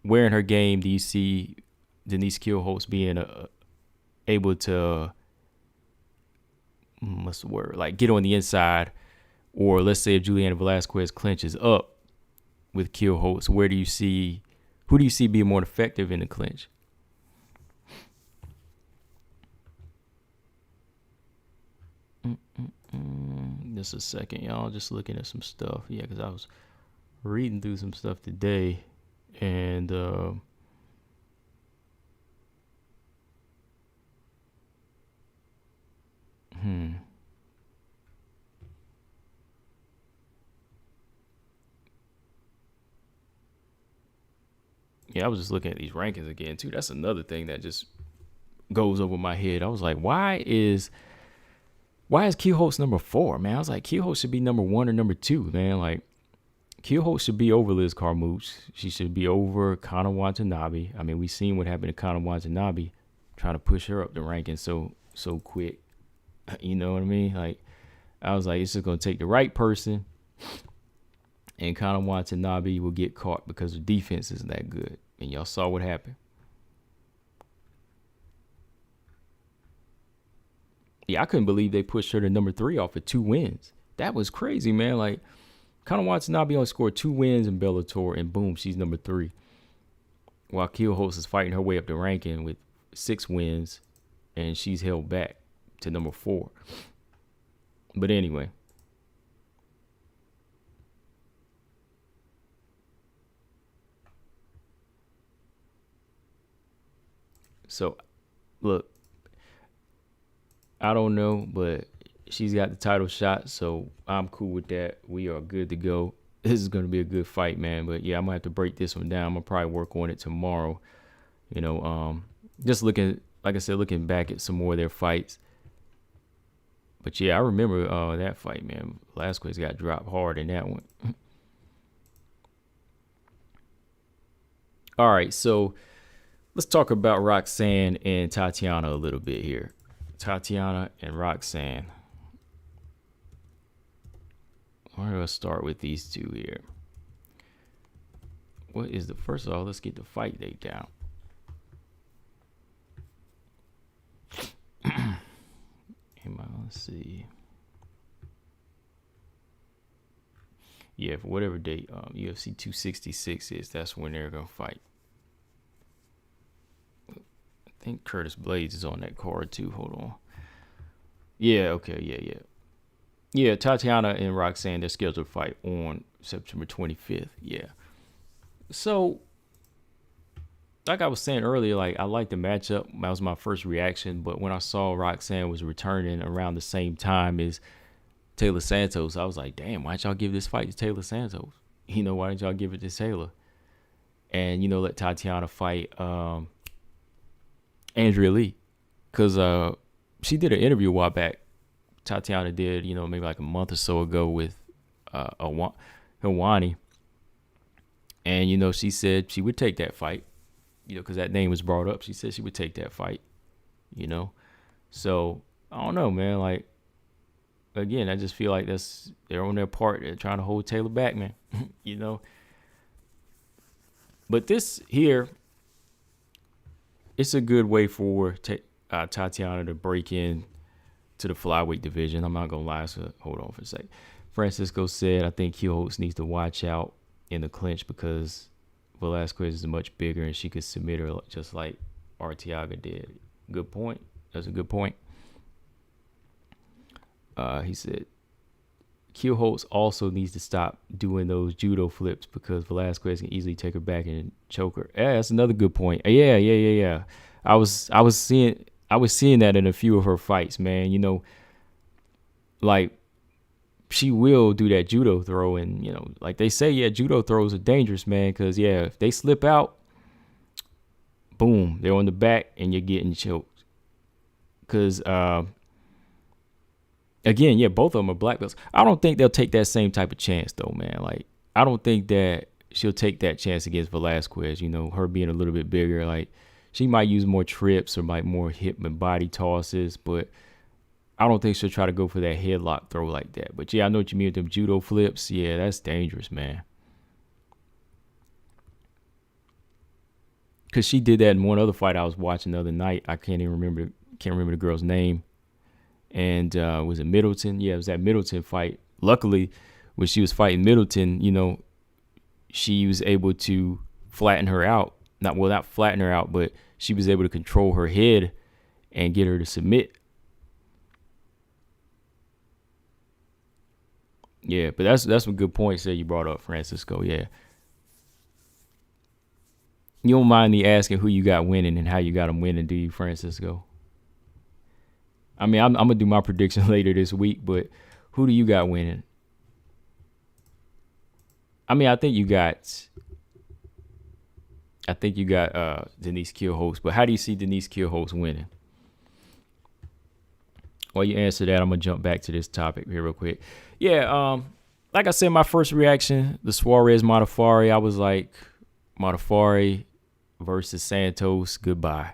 in her game do you see Denise Kielholtz being able to, what's the word, like get on the inside? Or let's say if Juliana Velasquez clinches up with Kielholtz, who do you see being more effective in the clinch? Just a second, y'all. Just looking at some stuff. Yeah, because I was reading through some stuff today, and yeah, I was just looking at these rankings again too. That's another thing that just goes over my head. I was like, why is Kielholtz number 4, man? I was like, Kielholtz should be number 1 or number 2, man. Like, Kielholtz should be over Liz Carmouche. She should be over Kana Watanabe. I mean, we seen what happened to Kana Watanabe, trying to push her up the rankings so quick. You know what I mean? Like, I was like, it's just gonna take the right person, and Kana Watanabe will get caught because the defense isn't that good. And y'all saw what happened. Yeah, I couldn't believe they pushed her to number 3 off of 2 wins. That was crazy, man. Like, Kana Watanabe only scored 2 wins in Bellator, and boom, she's number 3. While Kielholtz is fighting her way up the ranking with 6 wins, and she's held back to number 4. But anyway. So, look, I don't know, but she's got the title shot, so I'm cool with that. We are good to go. This is going to be a good fight, man. But yeah, I'm going to have to break this one down. I'm going to probably work on it tomorrow. Just looking, like I said, looking back at some more of their fights. But yeah, I remember that fight, man. Velasquez got dropped hard in that one. All right, so let's talk about Roxanne and Tatiana a little bit here. Tatiana and Roxanne. Where do I start with these two here? What is first of all, let's get the fight date down. Let's see. Yeah, for whatever date UFC 266 is, that's when they're gonna fight. I think Curtis Blades is on that card too. Hold on. Yeah, okay, yeah. Tatiana and Roxanne, they're scheduled to fight on September 25th. Yeah. So, like I was saying earlier, like I liked the matchup. That was my first reaction. But when I saw Roxanne was returning around the same time as Taylor Santos, I was like, damn, why didn't y'all give this fight to Taylor Santos? Why didn't y'all give it to Taylor? And, let Tatiana fight Andrea Lee. Because she did an interview a while back. Tatiana did, maybe like a month or so ago with Helwani. And, she said she would take that fight. Because that name was brought up. She said she would take that fight, So, I don't know, man. Like, again, I just feel like they're on their part. They're trying to hold Taylor back, man, But this here, it's a good way for Tatiana to break in to the flyweight division. I'm not going to lie. So, hold on for a sec. Francisco said, I think Kielholtz needs to watch out in the clinch because Velasquez is much bigger and she could submit her just like Arteaga did. Good point. That's a good point. He said, Kielholtz also needs to stop doing those judo flips because Velasquez can easily take her back and choke her. Yeah, that's another good point. Yeah. I was seeing that in a few of her fights, man. You know, like she will do that judo throw, and you know, like they say, yeah, judo throws are dangerous, man, because yeah, if they slip out, boom, they're on the back and you're getting choked. Because again, yeah, both of them are black belts. I don't think they'll take that same type of chance, though, man. Like, I don't think that she'll take that chance against Velasquez, you know, her being a little bit bigger. Like, she might use more trips or like more hip and body tosses, but I don't think she'll try to go for that headlock throw like that. But yeah, I know what you mean with them judo flips. Yeah, that's dangerous, man. Because she did that in one other fight I was watching the other night. I can't remember the girl's name. And was it Middleton? Yeah, it was that Middleton fight. Luckily, when she was fighting Middleton, you know, she was able to flatten her out. Not flatten her out, but she was able to control her head and get her to submit. Yeah, but that's some good points that you brought up, Francisco. Yeah. You don't mind me asking who you got winning and how you got them winning, do you, Francisco? I mean, I'm going to do my prediction later this week, but who do you got winning? I mean, I think you got Denise Kielholtz, but how do you see Denise Kielholtz winning? While you answer that, I'm going to jump back to this topic here real quick. Yeah, like I said, my first reaction, the Suarez Modafferi, I was like, Modafferi versus Santos, goodbye.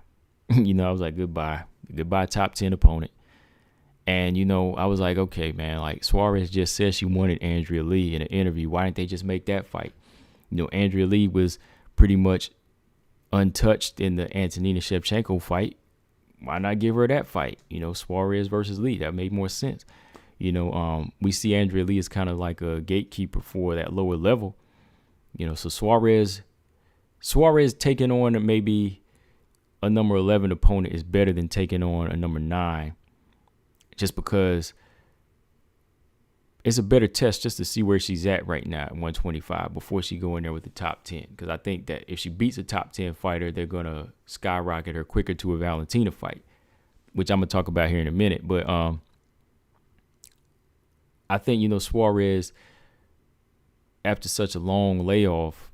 You know, I was like, goodbye top 10 opponent. And, you know, I was like, okay, man, like Suarez just said she wanted Andrea Lee in an interview. Why didn't they just make that fight? You know, Andrea Lee was pretty much untouched in the Antonina Shevchenko fight. Why not give her that fight? You know, Suarez versus Lee. That made more sense. You know, we see Andrea Lee as kind of like a gatekeeper for that lower level. You know, so Suarez taking on maybe a number 11 opponent is better than taking on a number 9, just because it's a better test just to see where she's at right now at 125 before she go in there with the top 10. Because I think that if she beats a top 10 fighter, they're going to skyrocket her quicker to a Valentina fight, which I'm going to talk about here in a minute. But I think, you know, Suarez, after such a long layoff,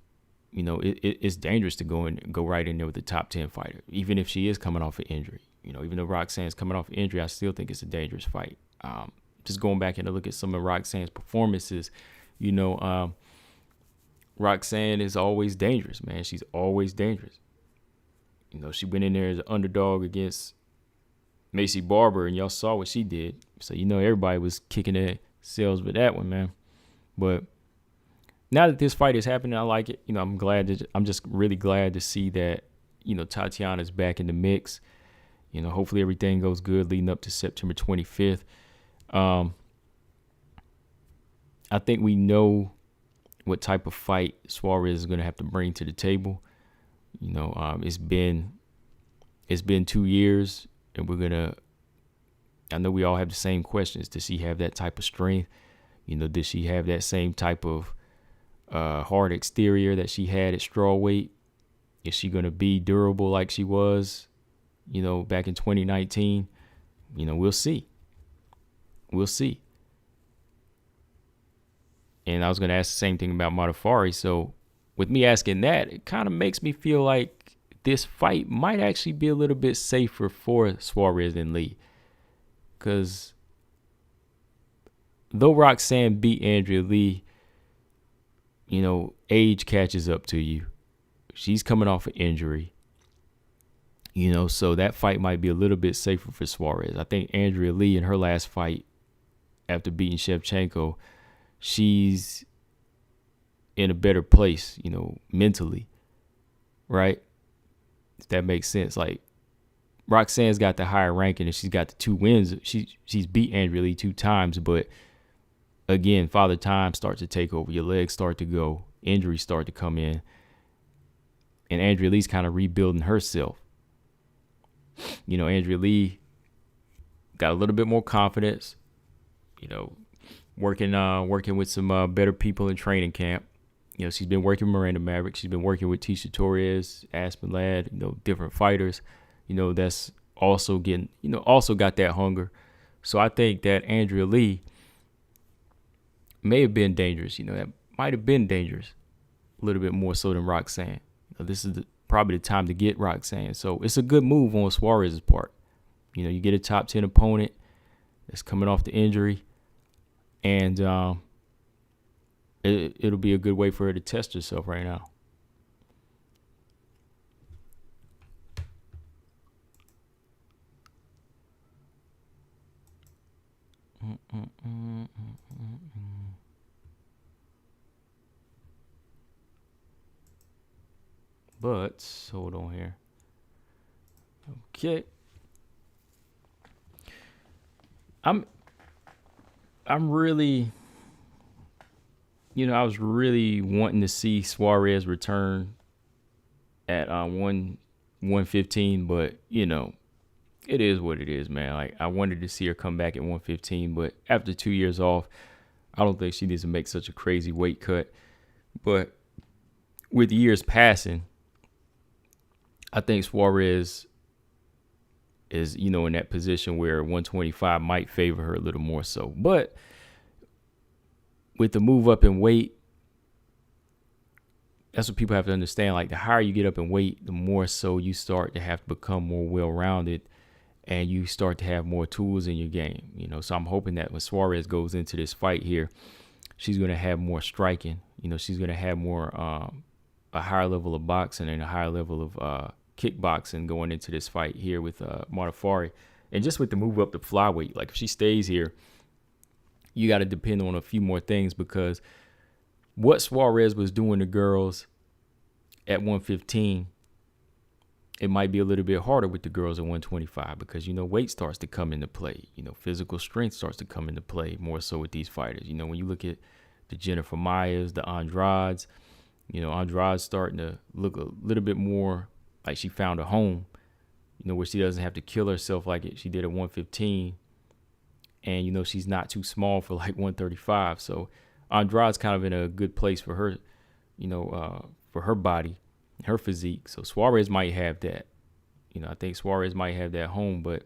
you know, it's dangerous to go right in there with the top 10 fighter, even if she is coming off an injury. You know, even though Roxanne's coming off an injury, I still think it's a dangerous fight. Just going back and look at some of Roxanne's performances, you know, Roxanne is always dangerous, man. She's always dangerous. You know, she went in there as an underdog against Macy Barber, and y'all saw what she did. So, you know, everybody was kicking their selves with that one, man. But now that this fight is happening, I like it. You know, I'm just really glad to see that, you know, Tatiana's back in the mix. You know, hopefully everything goes good leading up to September 25th. I think we know what type of fight Suarez is going to have to bring to the table. You know, it's been 2 years, and I know we all have the same questions. Does she have that type of strength? You know, does she have that same type of hard exterior that she had at strawweight? Is she going to be durable like she was, you know, back in 2019? You know, we'll see. We'll see. And I was going to ask the same thing about Modafferi. So with me asking that, it kind of makes me feel like this fight might actually be a little bit safer for Suarez than Lee. Because though Roxanne beat Andrea Lee, you know, age catches up to you. She's coming off an injury. You know, so that fight might be a little bit safer for Suarez. I think Andrea Lee in her last fight after beating Shevchenko, she's in a better place, you know, mentally, right? If that makes sense. Like, Roxanne's got the higher ranking and she's got the 2 wins. She's beat Andrea Lee 2 times, but again, Father Time starts to take over. Your legs start to go. Injuries start to come in. And Andrea Lee's kind of rebuilding herself. Andrea Lee got a little bit more confidence, working with some better people in training camp. She's been working with Miranda Maverick. She's been working with Tisha Torres, Aspen Ladd, different fighters, that's also also got that hunger. So I think that Andrea Lee may have been dangerous. That might have been dangerous a little bit more so than Roxanne. This is probably the time to get Roxanne. So it's a good move on Suarez's part. You get a top 10 opponent that's coming off the injury, and it'll be a good way for her to test herself right now. But hold on here. Okay. I'm really, I was really wanting to see Suarez return at 115, but it is what it is, man. Like, I wanted to see her come back at 115, but after 2 years off, I don't think she needs to make such a crazy weight cut. But with years passing, I think Suarez is, in that position where 125 might favor her a little more so. But with the move up in weight, that's what people have to understand. Like, the higher you get up in weight, the more so you start to have to become more well-rounded, and you start to have more tools in your game. So I'm hoping that when Suarez goes into this fight here, she's going to have more striking. She's going to have more a higher level of boxing and a higher level of kickboxing going into this fight here with Modafferi. And just with the move up to flyweight, like, if she stays here, you got to depend on a few more things, because what Suarez was doing to girls at 115, it might be a little bit harder with the girls at 125, because, weight starts to come into play. Physical strength starts to come into play more so with these fighters. When you look at the Jennifer Mayas, the Andrades, Andrade's starting to look a little bit more like she found a home, where she doesn't have to kill herself like she did at 115. And, she's not too small for like 135. So Andrade's kind of in a good place for her, for her body, her physique. So Suarez might have that. I think Suarez might have that home, but,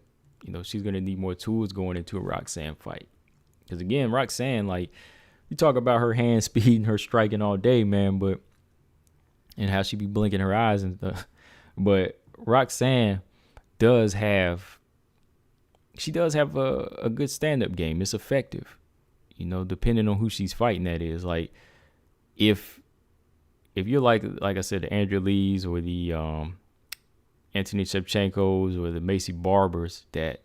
she's going to need more tools going into a Roxanne fight. Because, again, Roxanne, like, you talk about her hand speed and her striking all day, man, and how she be blinking her eyes and stuff. But Roxanne does have a good stand-up game. It's effective, depending on who she's fighting. That is, like, if you're like I said, the Andrea Lees or the Anthony Shevchenkos or the Macy Barbers that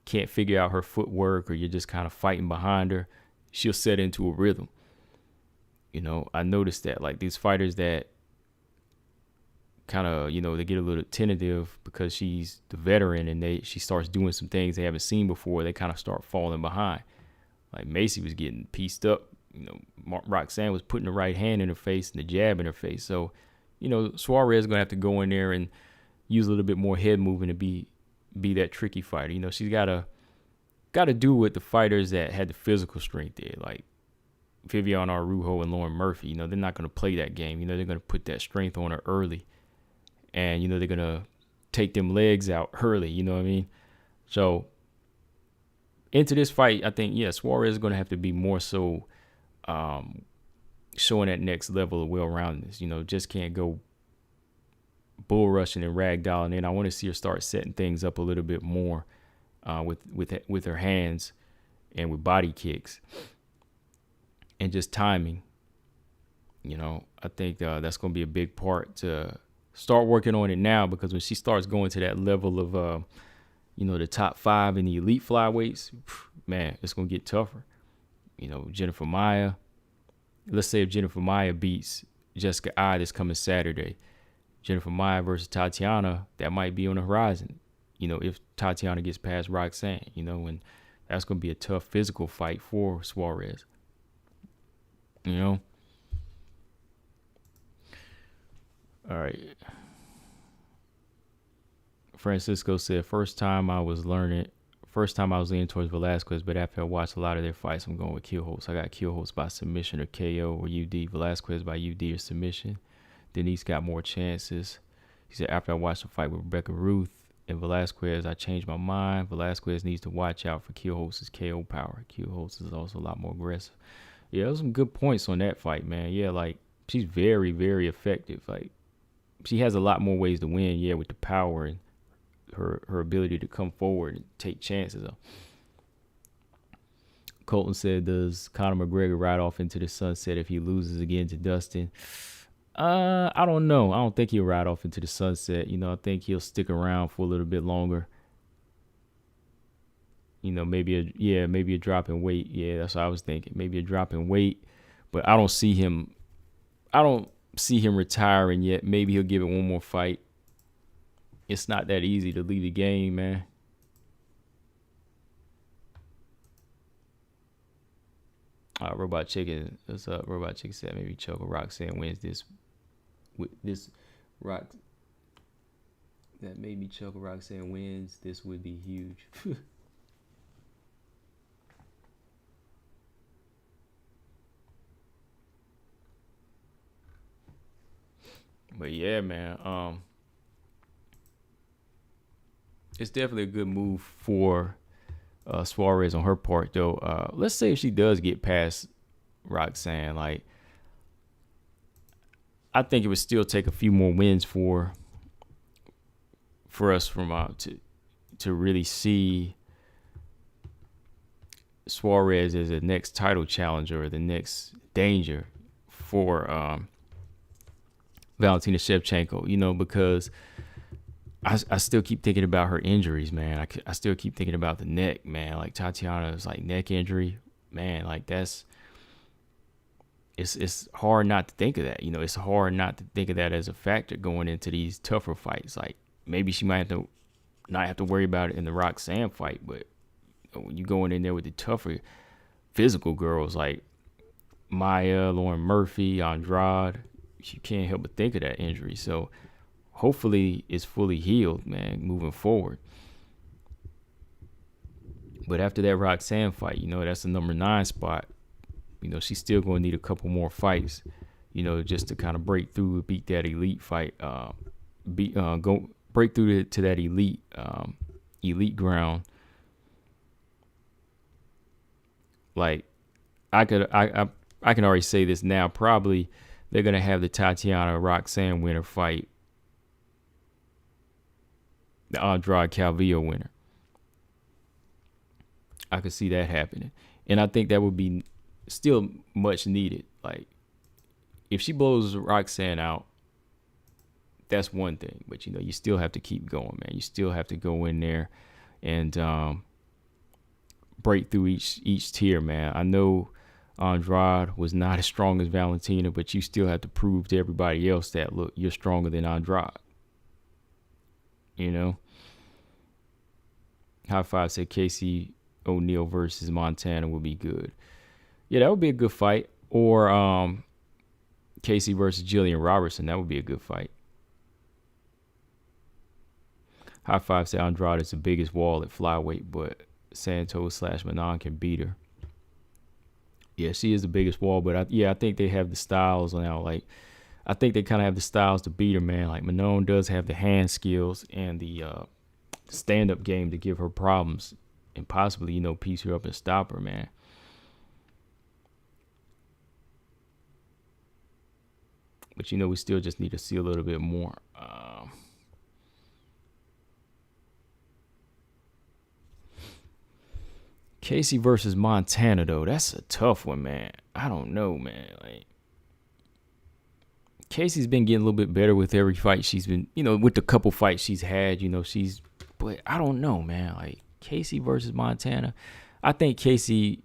can't figure out her footwork, or you're just kind of fighting behind her, she'll set into a rhythm. I noticed that, like, these fighters that kind of, they get a little tentative because she's the veteran and she starts doing some things they haven't seen before, they kind of start falling behind. Like, Macy was getting pieced up. Roxanne was putting the right hand in her face and the jab in her face. So, Suarez is going to have to go in there and use a little bit more head movement to be that tricky fighter. She's got to do what the fighters that had the physical strength did, like Viviane Araújo and Lauren Murphy. They're not going to play that game. They're going to put that strength on her early. And, they're going to take them legs out early, you know what I mean? So, into this fight, I think, Suarez is going to have to be more so showing that next level of well-roundedness. Just can't go bull rushing and ragdolling in. I want to see her start setting things up a little bit more with her hands and with body kicks and just timing. I think that's going to be a big part to start working on it now, because when she starts going to that level of, the top 5 in the elite flyweights, man, it's going to get tougher. Jennifer Maia, let's say if Jennifer Maia beats Jessica Ai this coming Saturday, Jennifer Maia versus Tatiana, that might be on the horizon, if Tatiana gets past Roxanne, and that's going to be a tough physical fight for Suarez. All right. Francisco said, first time I was leaning towards Velasquez, but after I watched a lot of their fights, I'm going with Kielholtz. I got Kielholtz by submission or KO or UD. Velasquez by UD or submission. Denise got more chances. He said, after I watched the fight with Rebecca Ruth and Velasquez, I changed my mind. Velasquez needs to watch out for Kielholtz's KO power. Kielholtz is also a lot more aggressive. Yeah, those some good points on that fight, man. Yeah, like, she's very, very effective. Like, she has a lot more ways to win, yeah, with the power and her ability to come forward and take chances. Colton said, does Conor McGregor ride off into the sunset if he loses again to Dustin? I don't know. I don't think he'll ride off into the sunset. You know, I think he'll stick around for a little bit longer. You know, maybe a drop in weight. Yeah, that's what I was thinking. Maybe a drop in weight. But I don't see him retiring yet. Maybe he'll give it one more fight. It's not that easy to leave the game, man. Robot Chicken. What's up? Robot Chicken said maybe Choco Roxanne wins this. With this rock that maybe Choco Roxanne wins. This would be huge. But yeah, man. It's definitely a good move for Suarez on her part, though. Let's say if she does get past Roxanne, like, I think it would still take a few more wins for us to really see Suarez as the next title challenger or the next danger for Valentina Shevchenko. You know, because I still keep thinking about her injuries, man. I still keep thinking about the neck, man. Like, Tatiana's like neck injury, man. Like, that's. It's hard not to think of that. You know, it's hard not to think of that as a factor going into these tougher fights. Like, maybe she might not have to worry about it in the Roxanne fight, but when you going in there with the tougher physical girls like Maya, Lauren Murphy, Andrade, you can't help but think of that injury. So hopefully it's fully healed, man, moving forward. But after that Roxanne fight, you know, that's the number 9 spot. You know, she's still going to need a couple more fights, you know, just to kind of break through, beat that elite fight, go break through to that elite ground. Like, I can already say this now. Probably they're gonna have the Tatiana Roxanne winner fight the Andrade Calvillo winner. I could see that happening, and I think that would be still much needed. Like, if she blows Roxanne out, that's one thing. But, you know, you still have to keep going, man. You still have to go in there and break through each tier, man. I know Andrade was not as strong as Valentina, but you still have to prove to everybody else that, look, you're stronger than Andrade. You know? High Five said Casey O'Neill versus Montana would be good. Yeah, that would be a good fight. Or Casey versus Jillian Robertson. That would be a good fight. High Five said Andrade is the biggest wall at flyweight, but Santos / Manon can beat her. Yeah, she is the biggest wall, but I think they have the styles now. Like, I think they kind of have the styles to beat her, man. Like, Manon does have the hand skills and the stand-up game to give her problems and possibly, you know, piece her up and stop her, man. But, you know, we still just need to see a little bit more. Casey versus Montana, though, that's a tough one, man. I don't know, man. Like, Casey's been getting a little bit better with every fight she's been, you know, with the couple fights she's had, you know, but I don't know, man. Like, Casey versus Montana. I think Casey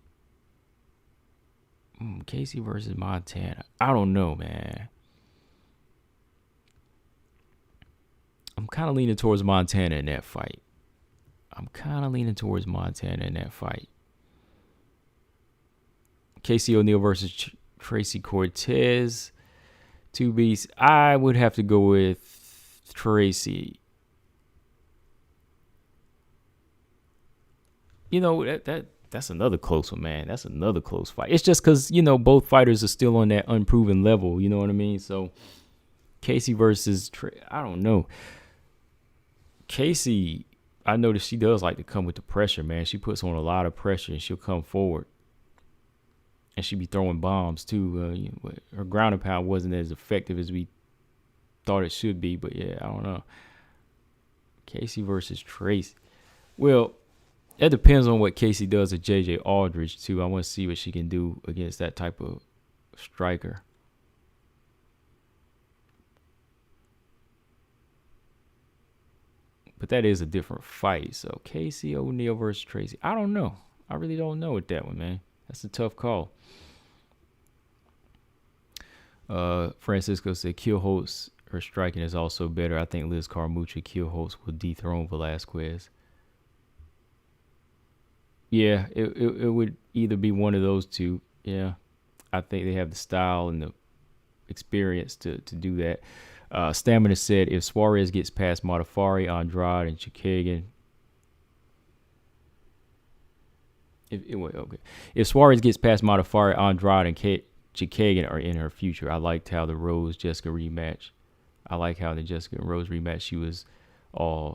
versus Montana. I don't know, man. I'm kind of leaning towards Montana in that fight. Casey O'Neill versus Tracy Cortez. Two beasts. I would have to go with Tracy. That's another close one, man. That's another close fight. It's just because both fighters are still on that unproven level. You know what I mean? So Casey versus I don't know. Casey, I noticed she does like to come with the pressure, man. She puts on a lot of pressure and she'll come forward. And she be throwing bombs too. Her ground and pound wasn't as effective as we thought it should be, but yeah, I don't know. Casey versus Tracy. Well, that depends on what Casey does to JJ Aldridge too. I want to see what she can do against that type of striker. But that is a different fight. So Casey O'Neal versus Tracy. I don't know. I really don't know with that one, man. That's a tough call. Francisco said Kielholtz, her striking is also better. I think Liz Carmucha Kielholtz will dethrone Velasquez. Yeah, it would either be one of those two. Yeah, I think they have the style and the experience to do that. Stamina said if Suarez gets past Modafferi, Andrade, and Chikagan. If Suarez gets past Modafferi, Andrade, and Chikagan are in her future. I liked how the Rose-Jessica rematch. I like how the Jessica and Rose rematch,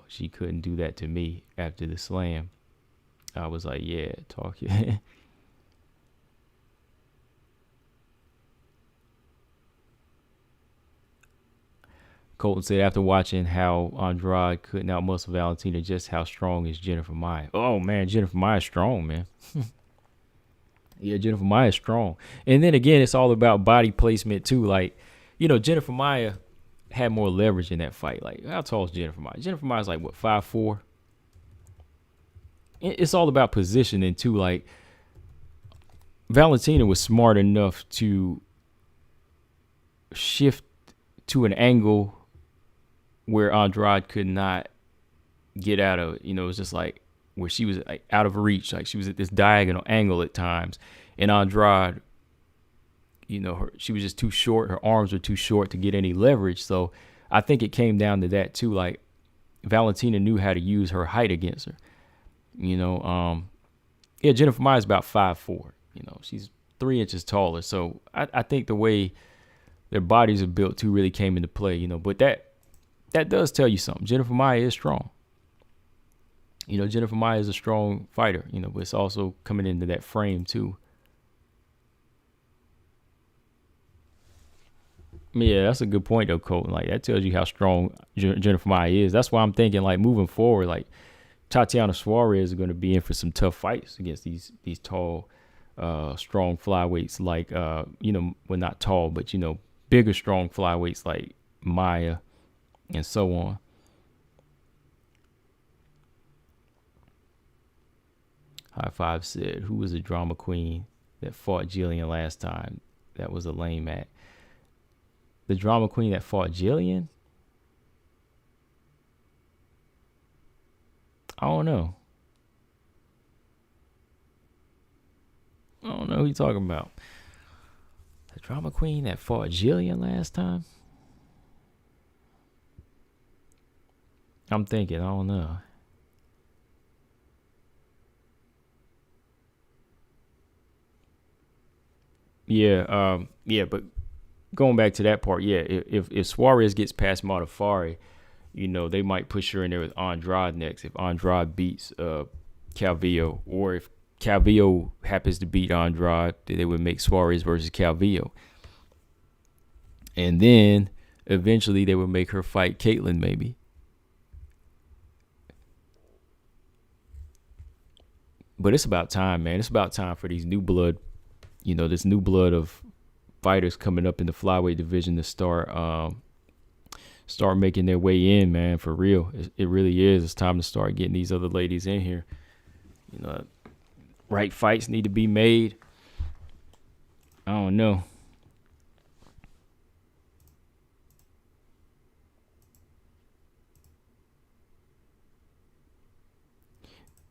she couldn't do that to me after the slam. I was like, yeah, talk. Colton said, after watching how Andrade couldn't outmuscle Valentina, just how strong is Jennifer Maia? Oh, man, Jennifer Maia is strong, man. Yeah, Jennifer Maia is strong. And then again, it's all about body placement, too. Like, Jennifer Maia had more leverage in that fight. Like, how tall is Jennifer Maia? Jennifer Maia's like, what, 5'4"? It's all about positioning, too. Like, Valentina was smart enough to shift to an angle where Andrade could not get out of it. It was just like where she was like out of reach. Like she was at this diagonal angle at times. And Andrade, she was just too short. Her arms were too short to get any leverage. So I think it came down to that too. Like Valentina knew how to use her height against her. Jennifer Maia is about 5'4". She's 3 inches taller. So I think the way their bodies are built too really came into play, but that does tell you something. Jennifer Maia is strong. Jennifer Maia is a strong fighter, but it's also coming into that frame too. Yeah, that's a good point though, Colton. Like that tells you how strong Jennifer Maia is. That's why I'm thinking like moving forward, like Tatiana Suarez is going to be in for some tough fights against these tall, strong flyweights. Like well not tall, but bigger, strong flyweights like Maia and so on. High Five said, who was the drama queen that fought Jillian last time? That was a lame act. The drama queen that fought Jillian? I don't know. I don't know who you're talking about. The drama queen that fought Jillian last time? I'm thinking, I don't know. Yeah, but going back to that part, yeah, if Suarez gets past Modafferi, they might push her in there with Andrade next if Andrade beats Calvillo, or if Calvillo happens to beat Andrade, they would make Suarez versus Calvillo. And then eventually they would make her fight Caitlyn maybe. But it's about time, man. It's about time for these new blood, this new blood of fighters coming up in the flyweight division to start making their way in, man, for real. It really is. It's time to start getting these other ladies in here. Right fights need to be made. I don't know.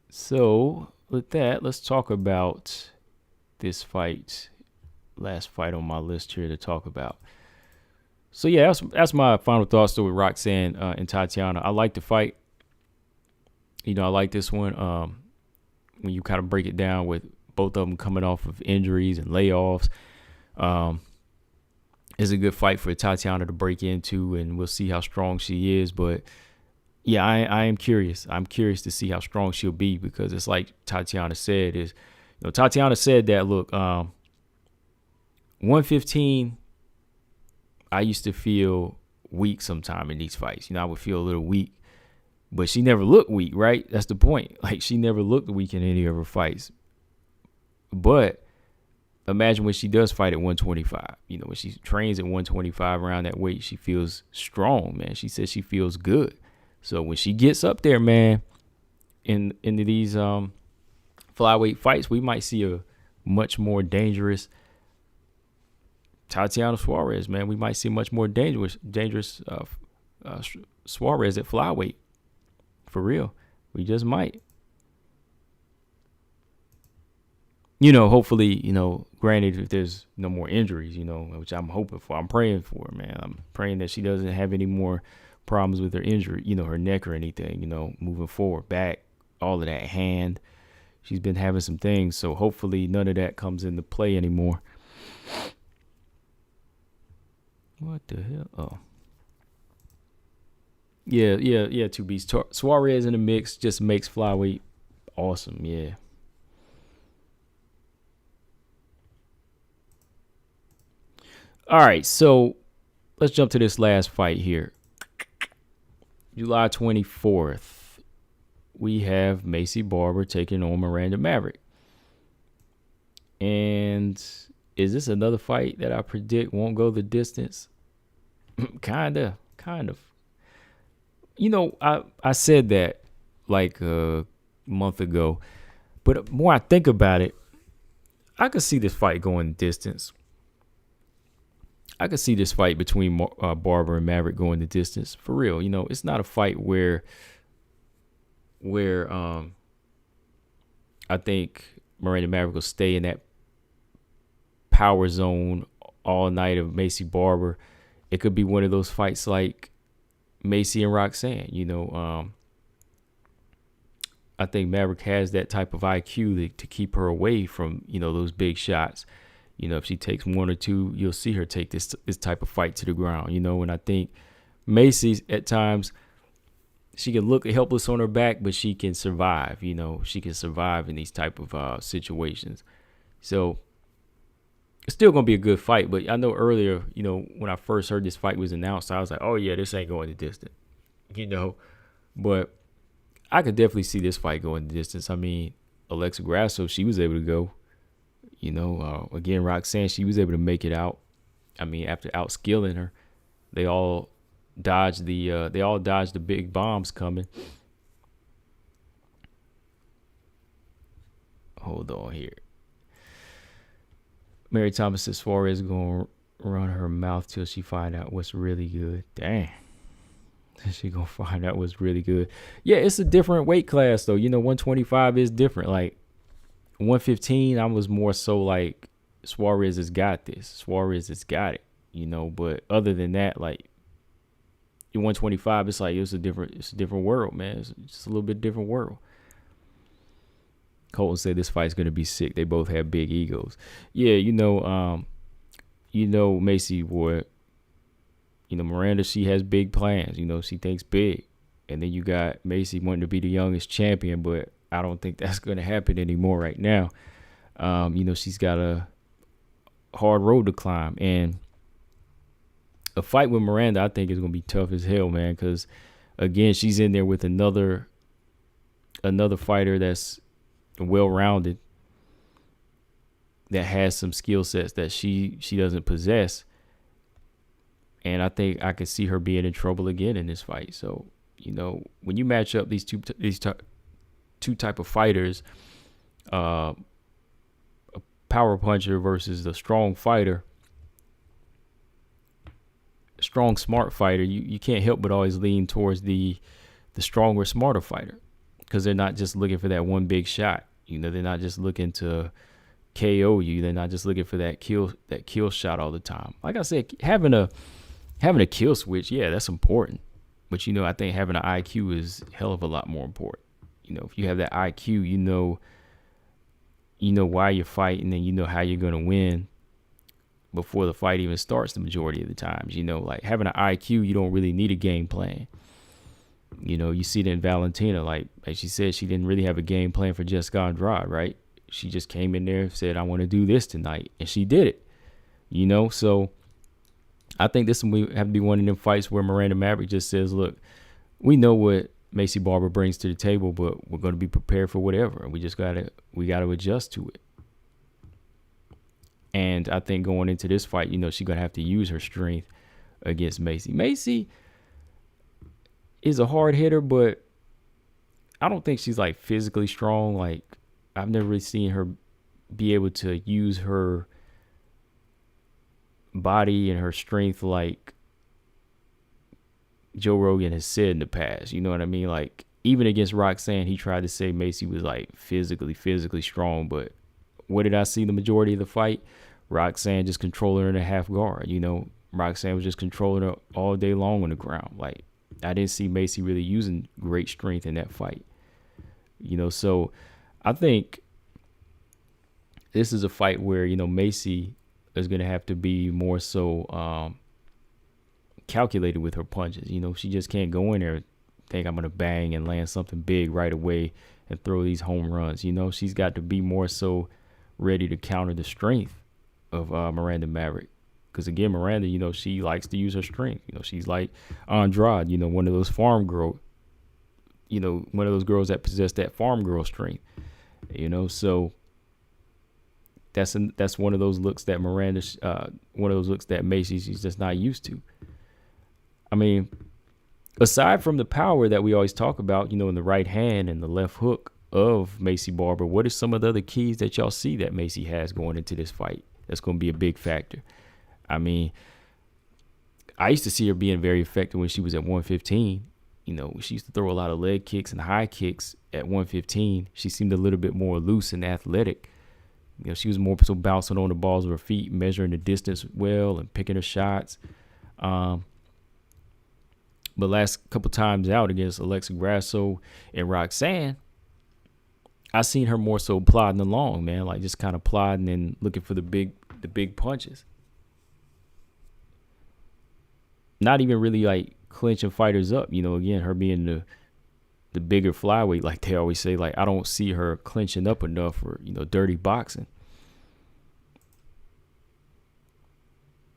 So with that, let's talk about this fight. Last fight on my list here to talk about. So yeah, that's my final thoughts with Roxanne and Tatiana. I like the fight. I like this one. when you kind of break it down with both of them coming off of injuries and layoffs. It's a good fight for Tatiana to break into, and we'll see how strong she is. But yeah, I am curious. I'm curious to see how strong she'll be, because it's like Tatiana said, Tatiana said that, look, 115, I used to feel weak sometime in these fights. I would feel a little weak, but she never looked weak, right? That's the point. Like, she never looked weak in any of her fights. But imagine when she does fight at 125. When she trains at 125 around that weight, she feels strong, man. She says she feels good. So when she gets up there, man, into these flyweight fights, we might see a much more dangerous Tatiana Suarez, man. We might see much more dangerous Suarez at flyweight. For real. We just might. Hopefully, granted, if there's no more injuries, which I'm hoping for, I'm praying for, man. I'm praying that she doesn't have any more problems with her injury, her neck or anything, moving forward, back, all of that, hand. She's been having some things, so hopefully none of that comes into play anymore. What the hell? Oh. Yeah, two beats. Suarez in the mix just makes flyweight awesome, yeah. All right, so let's jump to this last fight here. July 24th, we have Macy Barber taking on Miranda Maverick. And is this another fight that I predict won't go the distance? Kind of. I said that like a month ago, but the more I think about it, I could see this fight going the distance. I could see this fight between Barber and Maverick going the distance, for real. It's not a fight where I think Miranda Maverick will stay in that power zone all night of Macy Barber. It could be one of those fights like Macy and Roxanne. I think Maverick has that type of IQ to keep her away from, those big shots. If she takes one or two, you'll see her take this type of fight to the ground, and I think Macy's at times, she can look helpless on her back, but she can survive, she can survive in these type of situations. So it's still going to be a good fight, but I know earlier, when I first heard this fight was announced, I was like, oh yeah, this ain't going the distance, but I could definitely see this fight going the distance. I mean, Alexa Grasso, she was able to go. Again, Roxanne, she was able to make it out. I mean, after outskilling her, they all dodged the big bombs coming. Hold on here. Mary Thomas says Suarez is going to run her mouth till she find out what's really good. Dang. She going to find out what's really good. Yeah, it's a different weight class, though. 125 is different. Like, 115, I was more so like Suarez has got this. Suarez has got it, But other than that, like in 125, it's like it's a different world, man. It's just a little bit different world. Colton said this fight's gonna be sick. They both have big egos. Yeah, Macy, boy. Miranda, she has big plans. She thinks big, and then you got Macy wanting to be the youngest champion, but I don't think that's going to happen anymore right now. She's got a hard road to climb. And a fight with Miranda, I think, is going to be tough as hell, man, because, again, she's in there with another fighter that's well-rounded, that has some skill sets that she doesn't possess. And I think I could see her being in trouble again in this fight. So, when you match up these two type of fighters, a power puncher versus the strong fighter, strong, smart fighter, you can't help but always lean towards the stronger, smarter fighter, because they're not just looking for that one big shot. They're not just looking to KO you. They're not just looking for that kill shot all the time. Like I said, having a kill switch, yeah, that's important. But I think having an IQ is a hell of a lot more important. If you have that IQ, you know why you're fighting and you know how you're going to win before the fight even starts the majority of the times. You know, like having an IQ, you don't really need a game plan. You know, you see it in Valentina. Like she said, she didn't really have a game plan for Jessica Andrade, right? She just came in there and said, I want to do this tonight. And she did it, you know? So I think this will have to be one of them fights where Miranda Maverick just says, look, we know what Macy Barber brings to the table, but we're going to be prepared for whatever. We just got to adjust to it. And I think going into this fight, you know, she's going to have to use her strength against Macy. Macy is a hard hitter, but I don't think she's like physically strong. Like I've never really seen her be able to use her body and her strength like Joe Rogan has said in the past. You know what I mean? Like even against Roxanne, he tried to say Macy was like physically strong, but what did I see the majority of the fight? Roxanne just controlling her in a half guard. You know, Roxanne was just controlling her all day long on the ground. Like I didn't see Macy really using great strength in that fight. You know, so I think this is a fight where, you know, Macy is going to have to be more so calculated with her punches. You know, she just can't go in there and think I'm going to bang and land something big right away and throw these home runs. You know, she's got to be more so ready to counter the strength of Miranda Maverick. Because, again, Miranda, you know, she likes to use her strength. You know, she's like Andrade, you know, one of those farm girl, you know, one of those girls that possess that farm girl strength. You know, so that's one of those looks that Miranda, one of those looks that Macy, she's just not used to. I mean, aside from the power that we always talk about, you know, in the right hand and the left hook of Macy Barber, what are some of the other keys that y'all see that Macy has going into this fight that's going to be a big factor? I mean, I used to see her being very effective when she was at 115. You know, she used to throw a lot of leg kicks and high kicks at 115. She seemed a little bit more loose and athletic. You know, she was more so bouncing on the balls of her feet, measuring the distance well and picking her shots. But last couple times out against Alexa Grasso and Roxanne, I seen her more so plodding along, man, like just kind of plodding and looking for the big punches. Not even really like clinching fighters up, you know, again, her being the bigger flyweight, like they always say, like I don't see her clinching up enough for, you know, dirty boxing.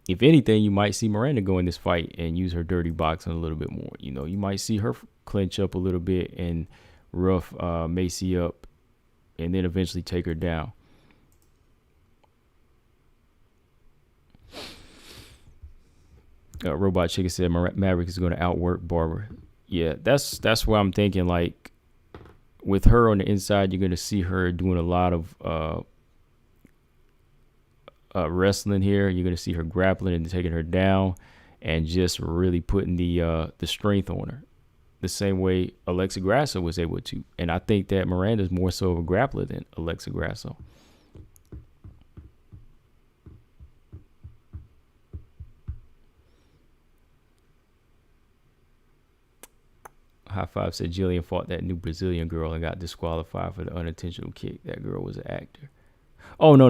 If anything, you might see Miranda go in this fight and use her dirty boxing a little bit more. You know, you might see her clinch up a little bit and rough Macy up and then eventually take her down. Robot Chicken said Maverick is going to outwork Barber. Yeah, that's what I'm thinking. Like with her on the inside, you're going to see her doing a lot of wrestling here. You're going to see her grappling and taking her down and just really putting the strength on her the same way Alexa Grasso was able to. And I think that Miranda's more so of a grappler than Alexa Grasso. High Five said Jillian fought that new Brazilian girl and got disqualified for the unintentional kick. That girl was an actor. Oh, no.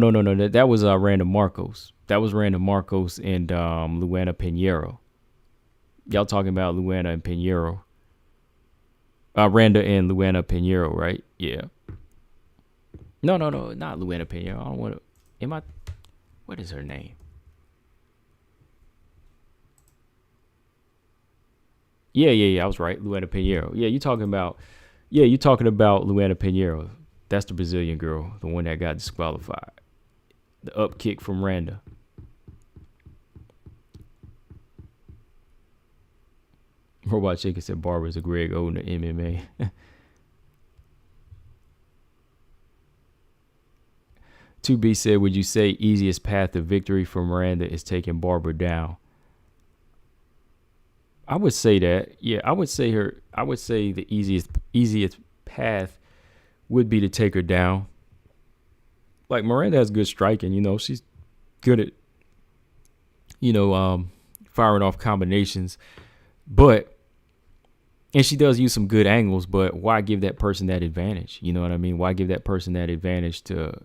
That was Randa Marcos. That was Randa Marcos and Luana Pinheiro. Y'all talking about Luana and Pinheiro. Randa and Luana Pinheiro, right? Yeah. No, not Luana Pinheiro. I don't want to. What is her name? Yeah. I was right. Luana Pinheiro. Yeah, you're talking about Luana Pinheiro. That's the Brazilian girl, the one that got disqualified. The up kick from Randa. Robot Chicken said Barber's a Greg Oden of MMA. 2B said, would you say easiest path to victory for Miranda is taking Barber down? I would say that. Yeah, I would say the easiest path would be to take her down. Like Miranda has good striking, you know, she's good at, you know, firing off combinations, and she does use some good angles, but why give that person that advantage? You know what I mean? Why give that person that advantage to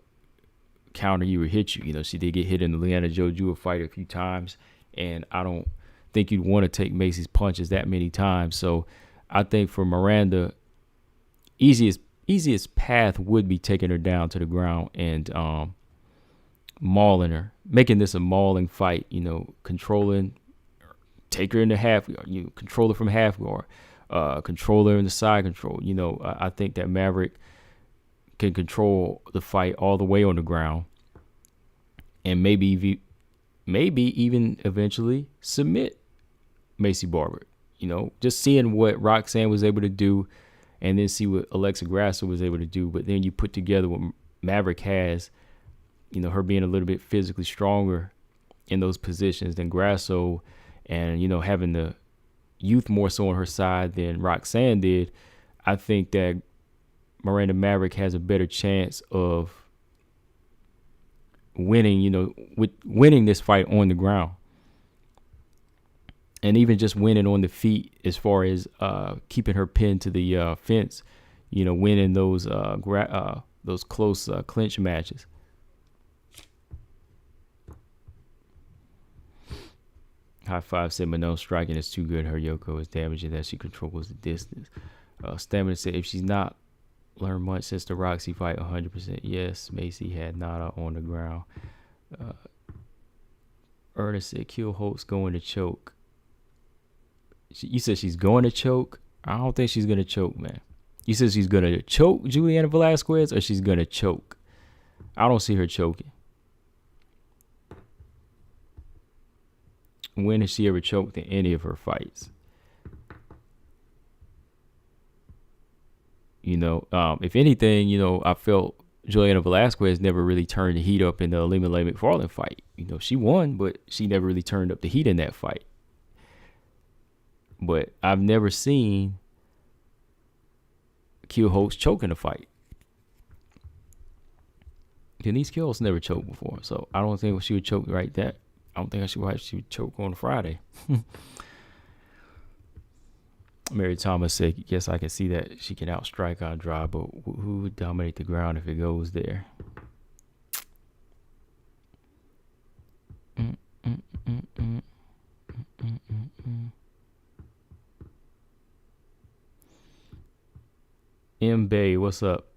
counter you or hit you. You know, she did get hit in the Liana Jojua fight a few times, and I don't think you'd want to take Macy's punches that many times. So I think for Miranda, easiest path would be taking her down to the ground and mauling her, making this a mauling fight. You know, controlling, take her in the half, you control her from half guard, control her in the side control. You know, I think that Maverick can control the fight all the way on the ground, and maybe even eventually submit Macy Barber. You know, just seeing what Roxanne was able to do, and then see what Alexa Grasso was able to do. But then you put together what Maverick has, you know, her being a little bit physically stronger in those positions than Grasso, and, you know, having the youth more so on her side than Roxanne did. I think that Miranda Maverick has a better chance of winning, you know, with winning this fight on the ground. And even just winning on the feet, as far as keeping her pinned to the fence, you know, winning those close clinch matches. High Five said Manon striking is too good. Her Yoko is damaging that she controls the distance. Stamina said if she's not learned much since the Roxy fight, 100%. Yes, Macy had Nada on the ground. Ernest said Kielholtz going to choke. You said she's going to choke? I don't think she's going to choke, man. You said she's going to choke Juliana Velasquez, or she's going to choke? I don't see her choking. When has she ever choked in any of her fights? You know, if anything, you know, I felt Juliana Velasquez never really turned the heat up in the Ilima McFarlane fight. You know, she won, but she never really turned up the heat in that fight. But I've never seen Kielholtz choke in a fight. Denise Kielholtz never choked before, so I don't think she would choke right that. I don't think she would choke on Friday. Mary Thomas said, yes, I can see that she can outstrike Andrade, but who would dominate the ground if it goes there? M. Bay, what's up?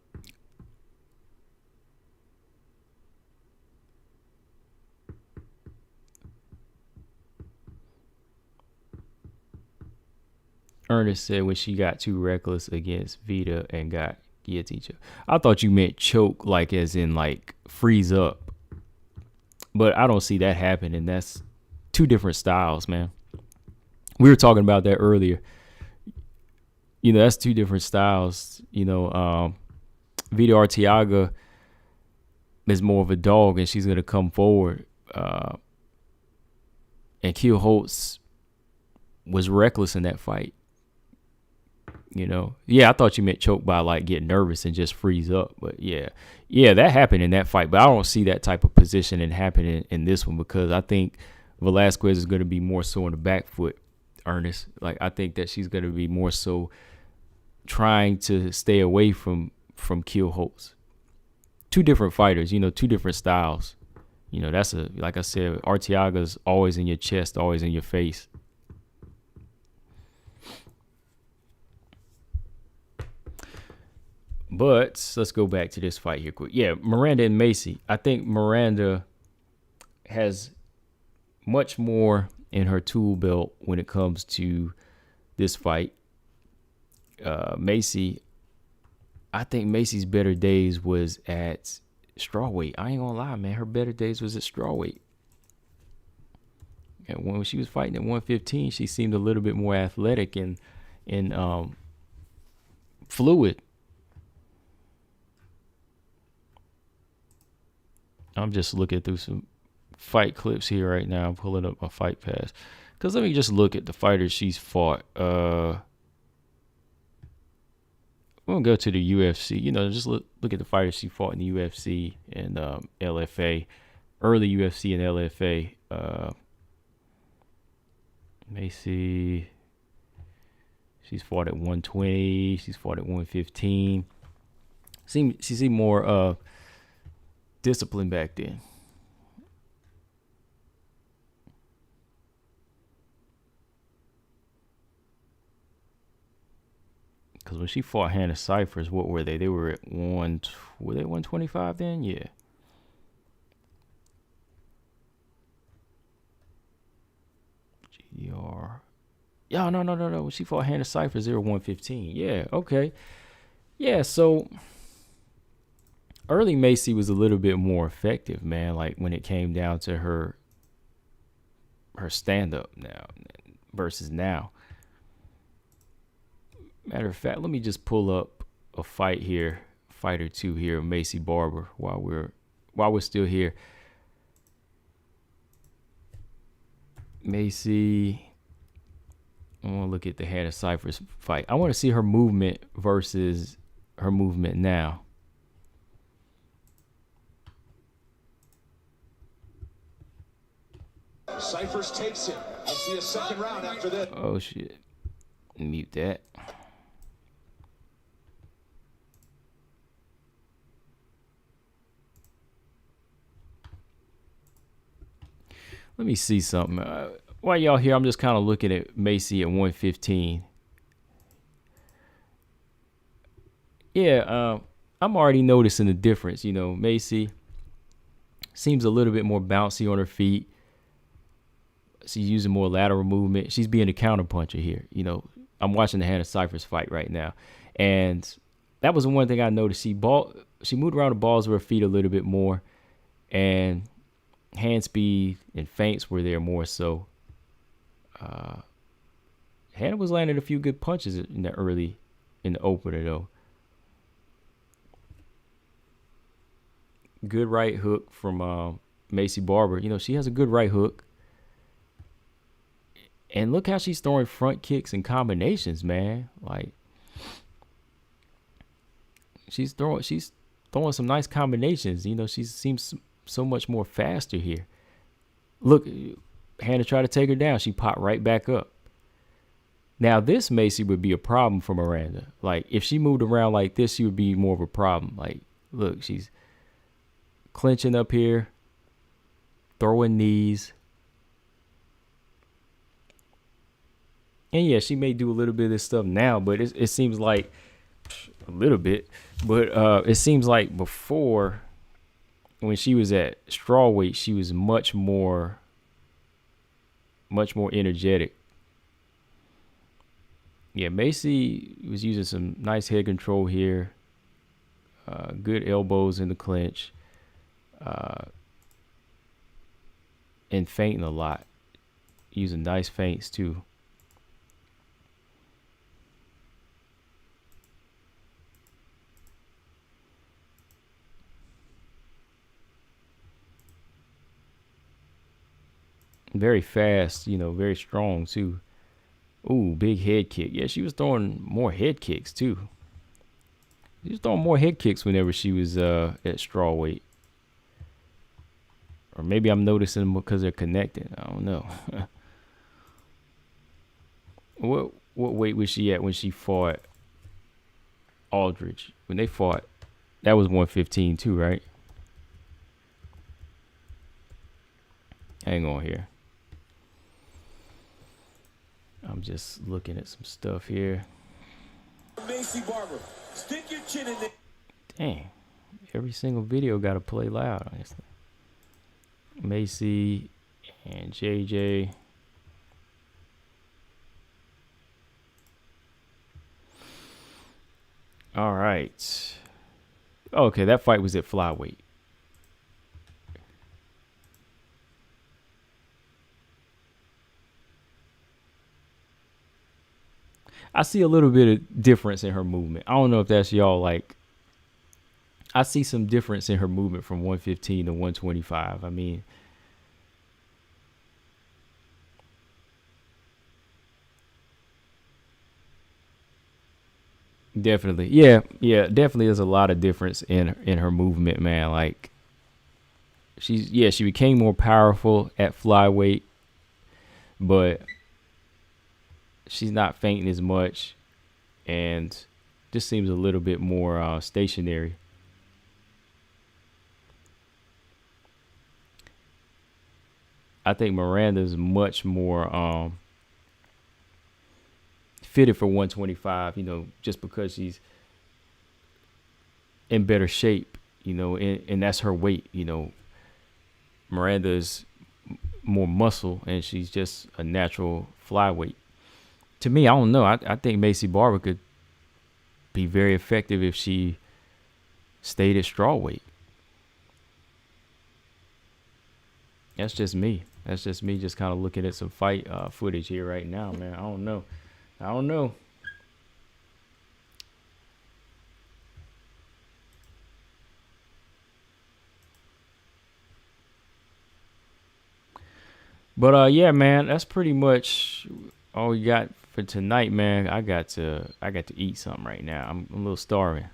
Ernest said when she got too reckless against Vita and got guillotine choke. I thought you meant choke, like as in like freeze up. But I don't see that happening. That's two different styles, man. We were talking about that earlier. You know, that's two different styles. You know, Vita Arteaga is more of a dog, and she's going to come forward. And Kielholtz was reckless in that fight. You know, yeah, I thought you meant choke by like getting nervous and just freeze up. But yeah, that happened in that fight. But I don't see that type of positioning happening in this one, because I think Velasquez is going to be more so on the back foot, Ernest. Like, I think that she's going to be more so trying to stay away from Kielholtz. Two different fighters, you know, two different styles. You know, that's like I said, Arteaga's always in your chest, always in your face. But let's go back to this fight here quick. Yeah, Miranda and Macy. I think Miranda has much more in her tool belt when it comes to this fight. Macy, I think Macy's better days was at strawweight. I ain't gonna lie, man. Her better days was at strawweight. And when she was fighting at 115, she seemed a little bit more athletic and fluid. I'm just looking through some fight clips here right now. I'm pulling up my Fight Pass. Because let me just look at the fighters she's fought. We're going to go to the UFC. You know, just look at the fighters she fought in the UFC and LFA. Early UFC and LFA. Macy. She's fought at 120. She's fought at 115. She seemed more discipline back then. Because when she fought Hannah Cyphers, what were they? They were at were they 125 then? Yeah. GDR. Yeah, no. When she fought Hannah Cyphers, they were 115. Yeah, okay. Yeah, so early Macy was a little bit more effective, man. Like when it came down to her stand up now versus now. Matter of fact, let me just pull up a fight or two here, Macy Barber, while we're still here. Macy, I want to look at the Hannah Cyphers fight. I want to see her movement versus her movement now. Cyphers takes it. I'll see a second round after this. Oh shit. Mute that. Let me see something. While y'all here, I'm just kind of looking at Macy at 115. Yeah, I'm already noticing the difference. You know, Macy seems a little bit more bouncy on her feet. She's using more lateral movement. She's being a counterpuncher here. You know, I'm watching the Hannah Cyphers fight right now. And that was the one thing I noticed. She moved around the balls with her feet a little bit more. And hand speed and feints were there more so. Hannah was landing a few good punches in the opener though. Good right hook from Macy Barber. You know, she has a good right hook. And look how she's throwing front kicks and combinations, man. Like she's throwing some nice combinations. You know, she seems so much more faster here. Look, Hannah tried to take her down. She popped right back up. Now, this Macy would be a problem for Miranda. Like, if she moved around like this, she would be more of a problem. Like, look, she's clinching up here, throwing knees. And, yeah, she may do a little bit of this stuff now, but it seems like a little bit. But it seems like before, when she was at strawweight, she was much more energetic. Yeah, Macy was using some nice head control here. Good elbows in the clinch. And feinting a lot. Using nice feints too. Very fast, you know, very strong too. Ooh, big head kick. Yeah, she was throwing more head kicks too. She was throwing more head kicks whenever she was at strawweight. Or maybe I'm noticing them because they're connected. I don't know. What weight was she at when she fought Aldridge? When they fought, that was 115 too, right? Hang on here. I'm just looking at some stuff here. Macy Barber, stick your chin in there. Dang, every single video got to play loud, honestly. Macy and JJ. All right. Okay, that fight was at flyweight. I see a little bit of difference in her movement. I don't know if that's y'all like. I see some difference in her movement from 115 to 125. I mean, definitely. Yeah, definitely there's a lot of difference in her movement, man. Like she became more powerful at flyweight, but she's not fainting as much and just seems a little bit more stationary. I think Miranda's much more fitted for 125, just because she's in better shape, and that's her weight. Miranda's more muscle, and she's just a natural flyweight. To me, I don't know. I think Maycee Barber could be very effective if she stayed at strawweight. That's just me. Just kind of looking at some fight footage here right now, man. I don't know. But yeah, man, that's pretty much all we got for tonight, man. I got to eat something right now. I'm a little starving.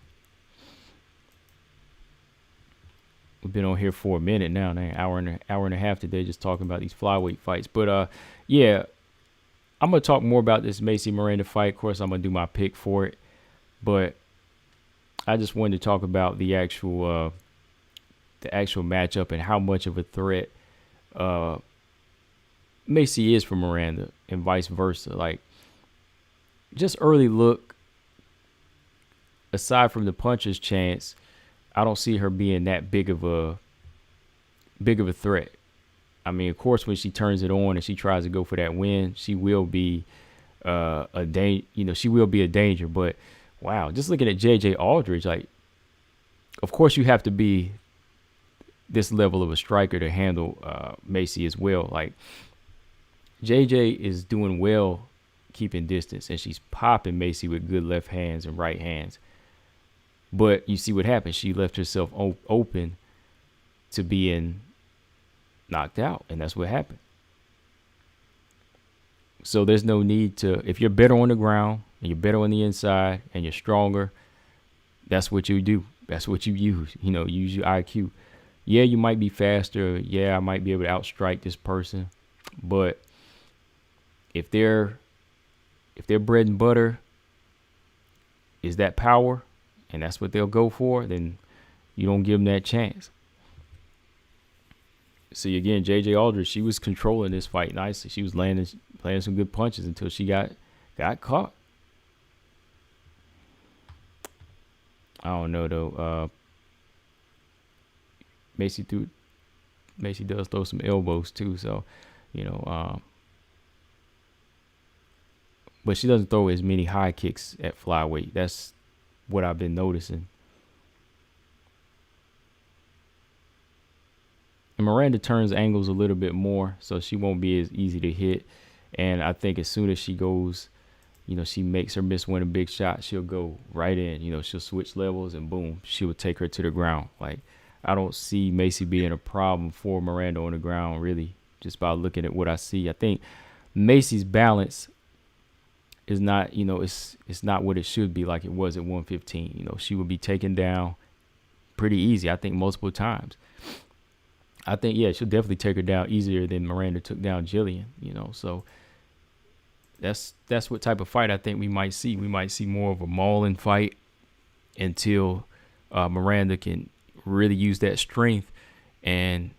We've been on here for a minute now, an hour and a half today, just talking about these flyweight fights. But yeah, I'm gonna talk more about this Maycee Miranda fight. Of course, I'm gonna do my pick for it, but I just wanted to talk about the actual matchup and how much of a threat Maycee is for Miranda, and vice versa. Like, just early look, aside from the puncher's chance, I don't see her being that big of a threat. I mean, of course, when she turns it on and she tries to go for that win, she will be she will be a danger. But wow, just looking at JJ Aldridge, like, of course you have to be this level of a striker to handle Maycee as well. Like, JJ is doing well keeping distance, and she's popping Maycee with good left hands and right hands. But you see what happened. She left herself open to being knocked out, and that's what happened. So there's no need to, if you're better on the ground and you're better on the inside and you're stronger, that's what you do. That's what you use. Use your IQ. Yeah, you might be faster. Yeah, I might be able to outstrike this person. But if their bread and butter is that power, and that's what they'll go for, then you don't give them that chance. See, again, JJ Aldridge, she was controlling this fight nicely. She was landing some good punches until she got caught. I don't know, though. Maycee does throw some elbows, too, so, but she doesn't throw as many high kicks at flyweight. That's what I've been noticing. And Miranda turns angles a little bit more, so she won't be as easy to hit. And I think as soon as she goes, she makes her miss one a big shot, she'll go right in. She'll switch levels and boom, she will take her to the ground. Like, I don't see Maycee being a problem for Miranda on the ground, really, just by looking at what I see. I think Macy's balance is not, it's not what it should be like it was at 115. She would be taken down pretty easy, I think, multiple times. I think, yeah, she'll definitely take her down easier than Miranda took down Jillian, so that's what type of fight I think we might see. We might see more of a mauling fight until Miranda can really use that strength and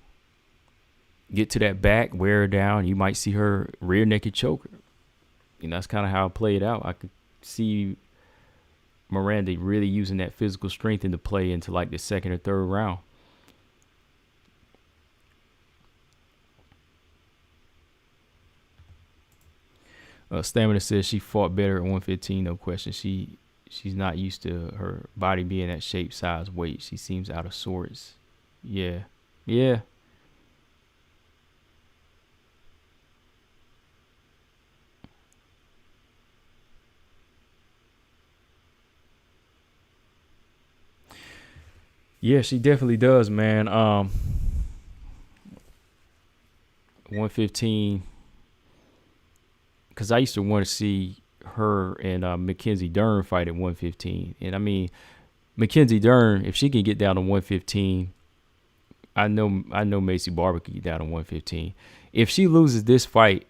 get to that back, wear her down. You might see her rear naked choke her. That's kind of how it played out. I could see Miranda really using that physical strength into play into like the second or third round. Stamina says she fought better at 115, no question. She's not used to her body being at shape, size, weight. She seems out of sorts. Yeah. Yeah. Yeah, she definitely does, man. 115, because I used to want to see her and Mackenzie Dern fight at 115. And I mean, Mackenzie Dern, if she can get down to 115, I know Maycee Barber can get down to 115. If she loses this fight,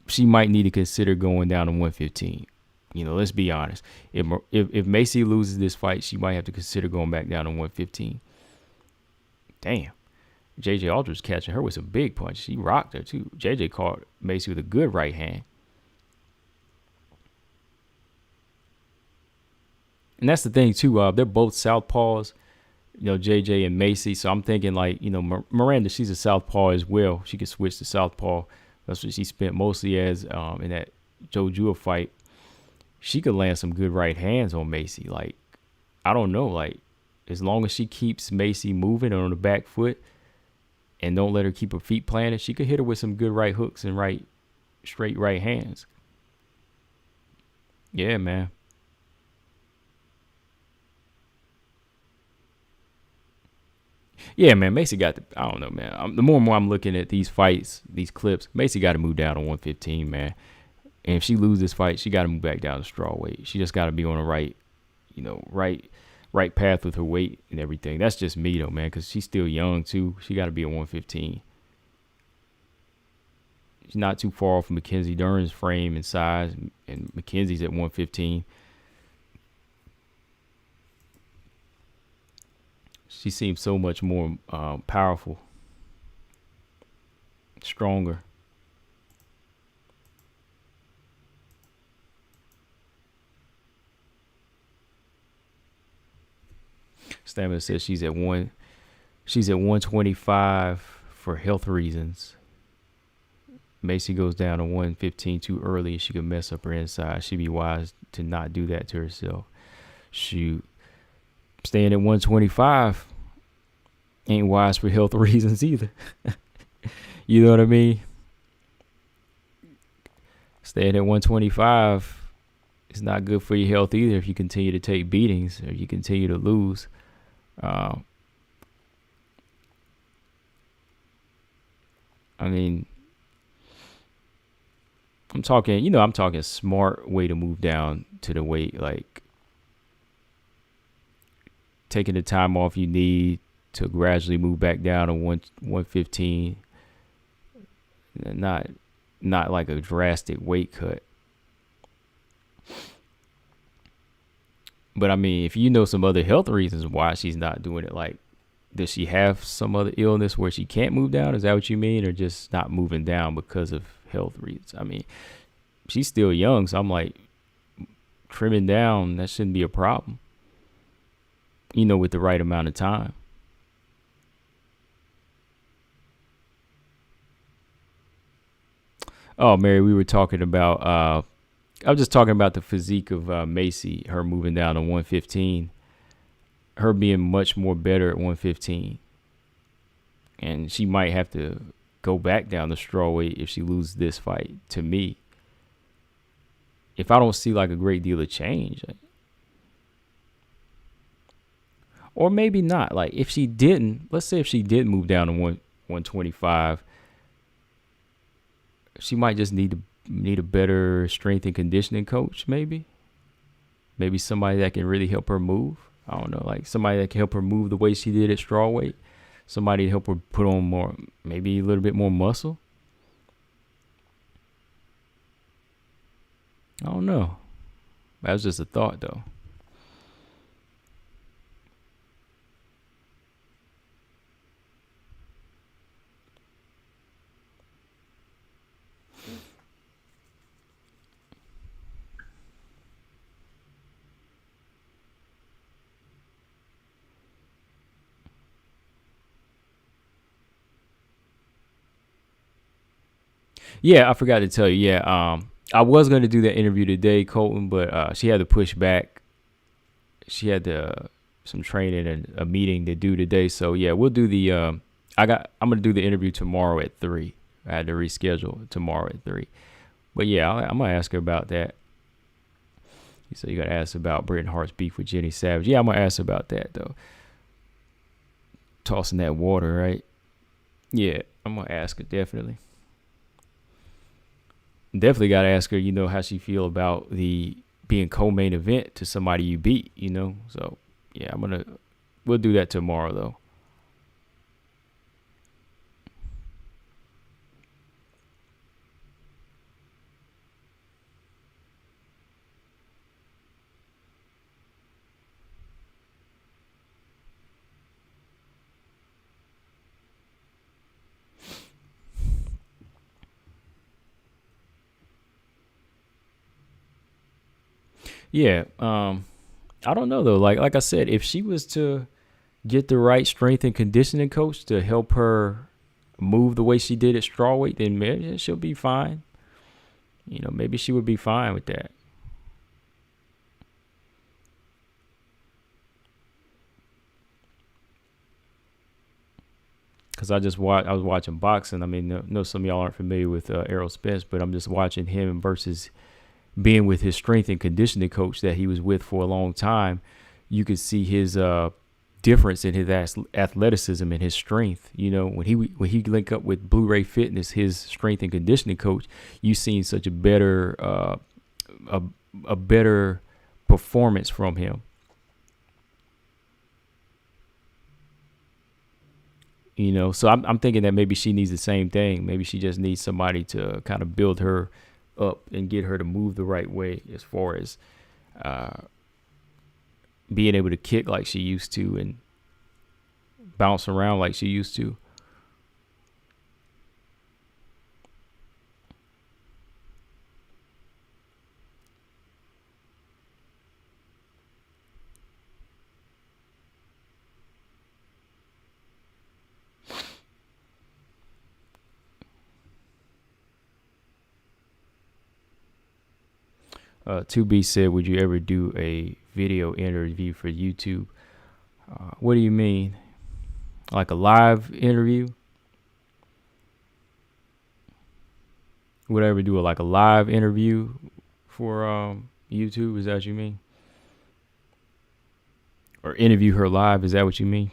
she might need to consider going down to 115. Let's be honest. If Maycee loses this fight, she might have to consider going back down to 115. Damn. JJ Aldridge catching her with some big punch. She rocked her too. JJ caught Macy with a good right hand. And that's the thing too. They're both southpaws, JJ and Macy. So I'm thinking like, Miranda, she's a southpaw as well. She could switch to southpaw. That's what she spent mostly as in that Joe Jua fight. She could land some good right hands on Macy. Like, I don't know. Like, as long as she keeps Macy moving on the back foot and don't let her keep her feet planted, she could hit her with some good right hooks and straight right hands. Yeah, man. Yeah, man. Macy got I don't know, man. The more and more I'm looking at these fights, these clips, Macy got to move down to 115, man. And if she loses this fight, she got to move back down to straw weight. She just got to be on the right path with her weight and everything. That's just me, though, man, because she's still young, too. She got to be at 115. She's not too far off from Mackenzie Dern's frame and size, and Mackenzie's at 115. She seems so much more powerful, stronger. Stamina says she's at 125 for health reasons. Macy goes down to 115 too early. She could mess up her inside. She'd be wise to not do that to herself. Shoot. Staying at 125 ain't wise for health reasons either. You know what I mean? Staying at 125 is not good for your health either if you continue to take beatings or you continue to lose. I mean, I'm talking smart way to move down to the weight, like taking the time off you need to gradually move back down to 115. Not like a drastic weight cut. But I mean, if you know some other health reasons why she's not doing it, like, does she have some other illness where she can't move down? Is that what you mean? Or just not moving down because of health reasons? I mean, she's still young, so I'm like, trimming down, that shouldn't be a problem. With the right amount of time. Oh, Mary, we were talking about, I was just talking about the physique of Macy, her moving down to 115, her being much more better at 115. And she might have to go back down to strawweight if she loses this fight, to me. If I don't see like a great deal of change. Or maybe not. Like, if she didn't, let's say if she did move down to 125, she might just need a better strength and conditioning coach, maybe. Maybe somebody that can really help her move. I don't know, like somebody that can help her move the way she did at strawweight. Somebody to help her put on more, maybe a little bit more muscle. I don't know. That was just a thought, though. Yeah, I forgot to tell you. Yeah, I was going to do that interview today, Colton, but she had to push back. She had some training and a meeting to do today. So yeah, we'll do the. I'm going to do the interview tomorrow at 3. I had to reschedule tomorrow at 3. But yeah, I'm going to ask her about that. So you got to ask about Bret Hart's beef with Jenny Savage. Yeah, I'm going to ask her about that though. Tossing that water, right? Yeah, I'm going to ask her definitely. Definitely got to ask her, how she feel about the being co-main event to somebody you beat, So, yeah, we'll do that tomorrow, though. Yeah. I don't know though. Like I said, if she was to get the right strength and conditioning coach to help her move the way she did at strawweight, then maybe she'll be fine. Maybe she would be fine with that. Because I was watching boxing. I mean, I know some of y'all aren't familiar with Errol Spence, but I'm just watching him versus being with his strength and conditioning coach that he was with for a long time. You could see his difference in his athleticism and his strength. When he linked up with Blue Ray Fitness, his strength and conditioning coach, you seen such a better a better performance from him. So I'm thinking that maybe she needs the same thing. Maybe she just needs somebody to kind of build her up and get her to move the right way as far as being able to kick like she used to and bounce around like she used to. 2B said, would you ever do a video interview for YouTube? What do you mean? Like a live interview? Would I ever do a live interview for YouTube? Is that what you mean? Or interview her live? Is that what you mean?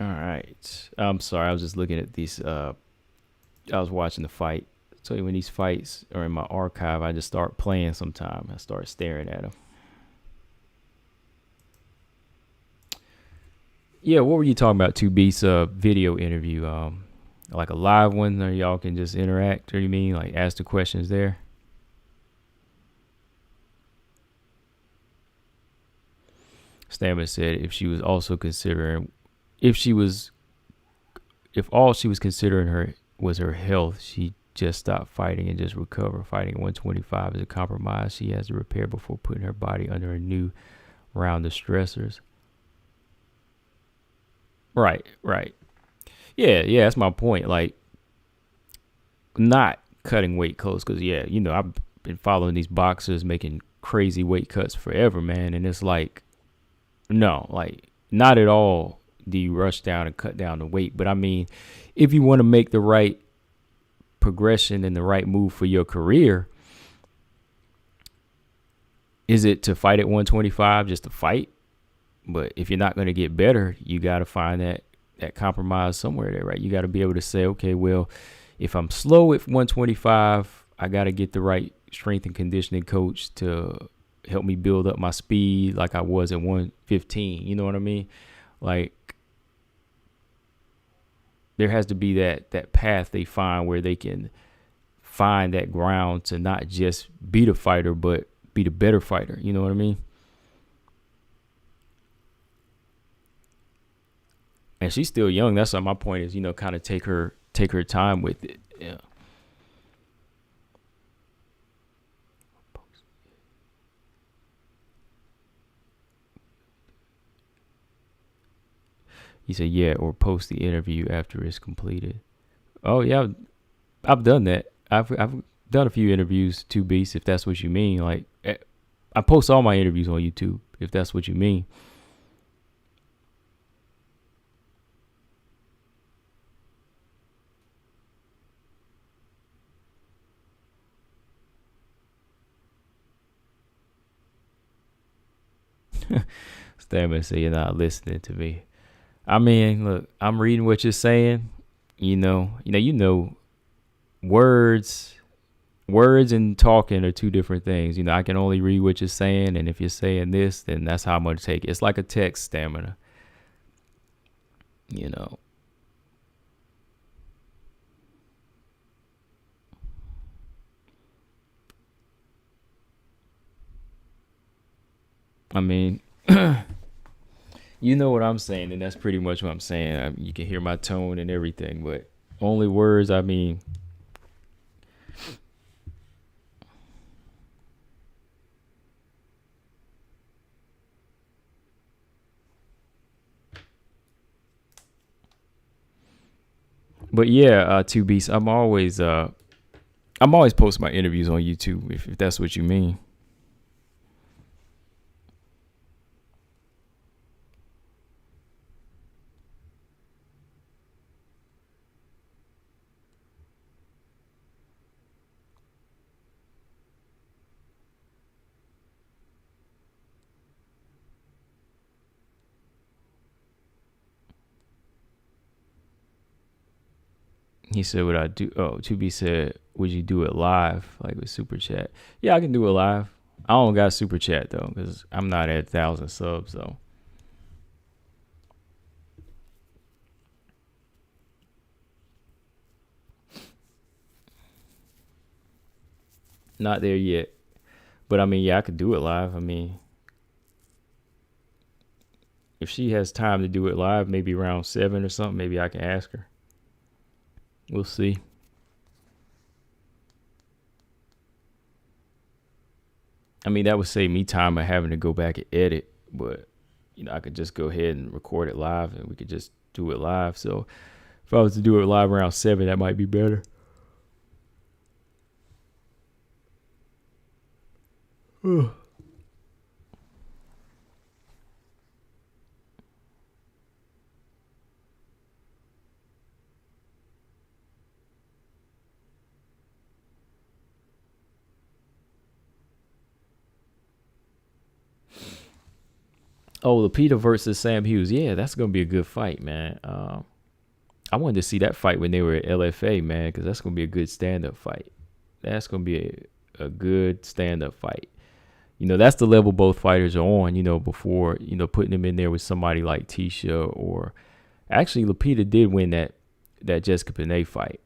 All right. I'm sorry. I was just looking at these. I was watching the fight. So when these fights are in my archive, I just start playing sometime. I start staring at them. Yeah, what were you talking about? 2B's video interview, like a live one, or y'all can just interact? Or you mean like ask the questions there? Stamina said if she was also considering, if all she was considering her was her health, she just stop fighting and just recover. Fighting at 125 is a compromise she has to repair before putting her body under a new round of stressors. Right. Yeah, that's my point. Like, not cutting weight close, because, I've been following these boxers making crazy weight cuts forever, man. And it's like, no, like, not at all do you rush down and cut down the weight. But, I mean, if you want to make the right progression and the right move for your career, is it to fight at 125 just to fight? But if you're not going to get better, you got to find that compromise somewhere there, right? You got to be able to say, okay, well, if I'm slow at 125, I got to get the right strength and conditioning coach to help me build up my speed like I was at 115. You know what I mean? Like, there has to be that path they find where they can find that ground to not just be the fighter, but be the better fighter. You know what I mean? And she's still young. That's what my point is, kind of take her time with it. Yeah. He said, yeah, or post the interview after it's completed. Oh, yeah, I've done that. I've done a few interviews, 2Bs, if that's what you mean. Like, I post all my interviews on YouTube, if that's what you mean. Stamina say you're not listening to me. I mean, look, I'm reading what you're saying. Words and talking are two different things. I can only read what you're saying, and if you're saying this, then that's how I'm gonna take it. It's like a text, Stamina. I mean, You know what I'm saying, and that's pretty much what I'm saying. You can hear my tone and everything, but only words, I mean. But yeah, Two Beasts, I'm always posting my interviews on YouTube if that's what you mean. He said, "Would I do?" Oh, 2B said, "Would you do it live, like with Super Chat?" Yeah, I can do it live. I don't got Super Chat though, because I'm not at 1,000 subs, so. Not there yet. But I mean, yeah, I could do it live. I mean, if she has time to do it live, maybe around 7 or something, maybe I can ask her. We'll see. I mean, that would save me time of having to go back and edit, but I could just go ahead and record it live, and we could just do it live. So if I was to do it live around 7, that might be better. Oh, Lupita versus Sam Hughes. Yeah, that's gonna be a good fight, man. I wanted to see that fight when they were at LFA, man, because that's gonna be a good stand-up fight. That's gonna be a good stand-up fight. That's the level both fighters are on. Before putting them in there with somebody like Tisha, or actually Lupita did win that Jessica Penne fight.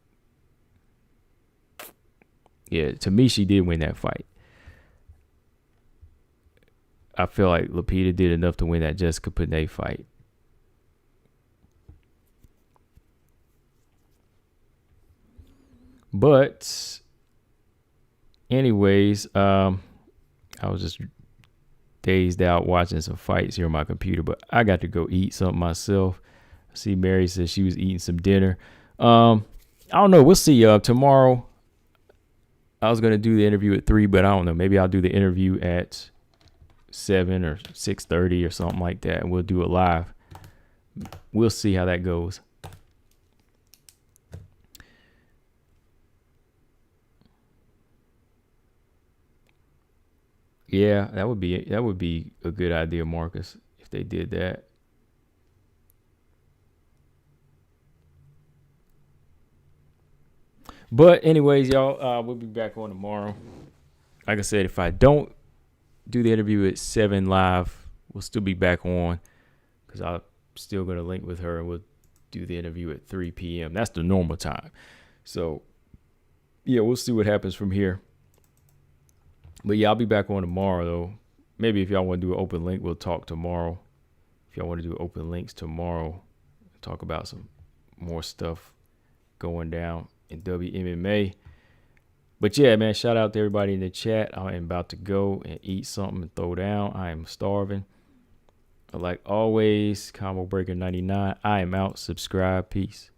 Yeah, to me, she did win that fight. I feel like Lupita did enough to win that Jessica Penne fight. But anyways, I was just dazed out watching some fights here on my computer, but I got to go eat something myself. I see Mary said she was eating some dinner. I don't know. We'll see. Tomorrow, I was going to do the interview at 3, but I don't know. Maybe I'll do the interview at 7 or 6:30 or something like that, and we'll do it live. We'll see how that goes. Yeah, that would be a good idea, Marcus, if they did that. But anyways, y'all, we'll be back on tomorrow. Like I said, if I don't do the interview at 7 live, we'll still be back on, because I'm still going to link with her, and we'll do the interview at 3 p.m. That's the normal time. So, yeah, we'll see what happens from here. But, yeah, I'll be back on tomorrow, though. Maybe if y'all want to do an open link, we'll talk tomorrow. If y'all want to do open links tomorrow, talk about some more stuff going down in WMMA. But yeah, man, shout out to everybody in the chat. I am about to go and eat something and throw down. I am starving. Like always, Combo Breaker 99. I am out. Subscribe. Peace.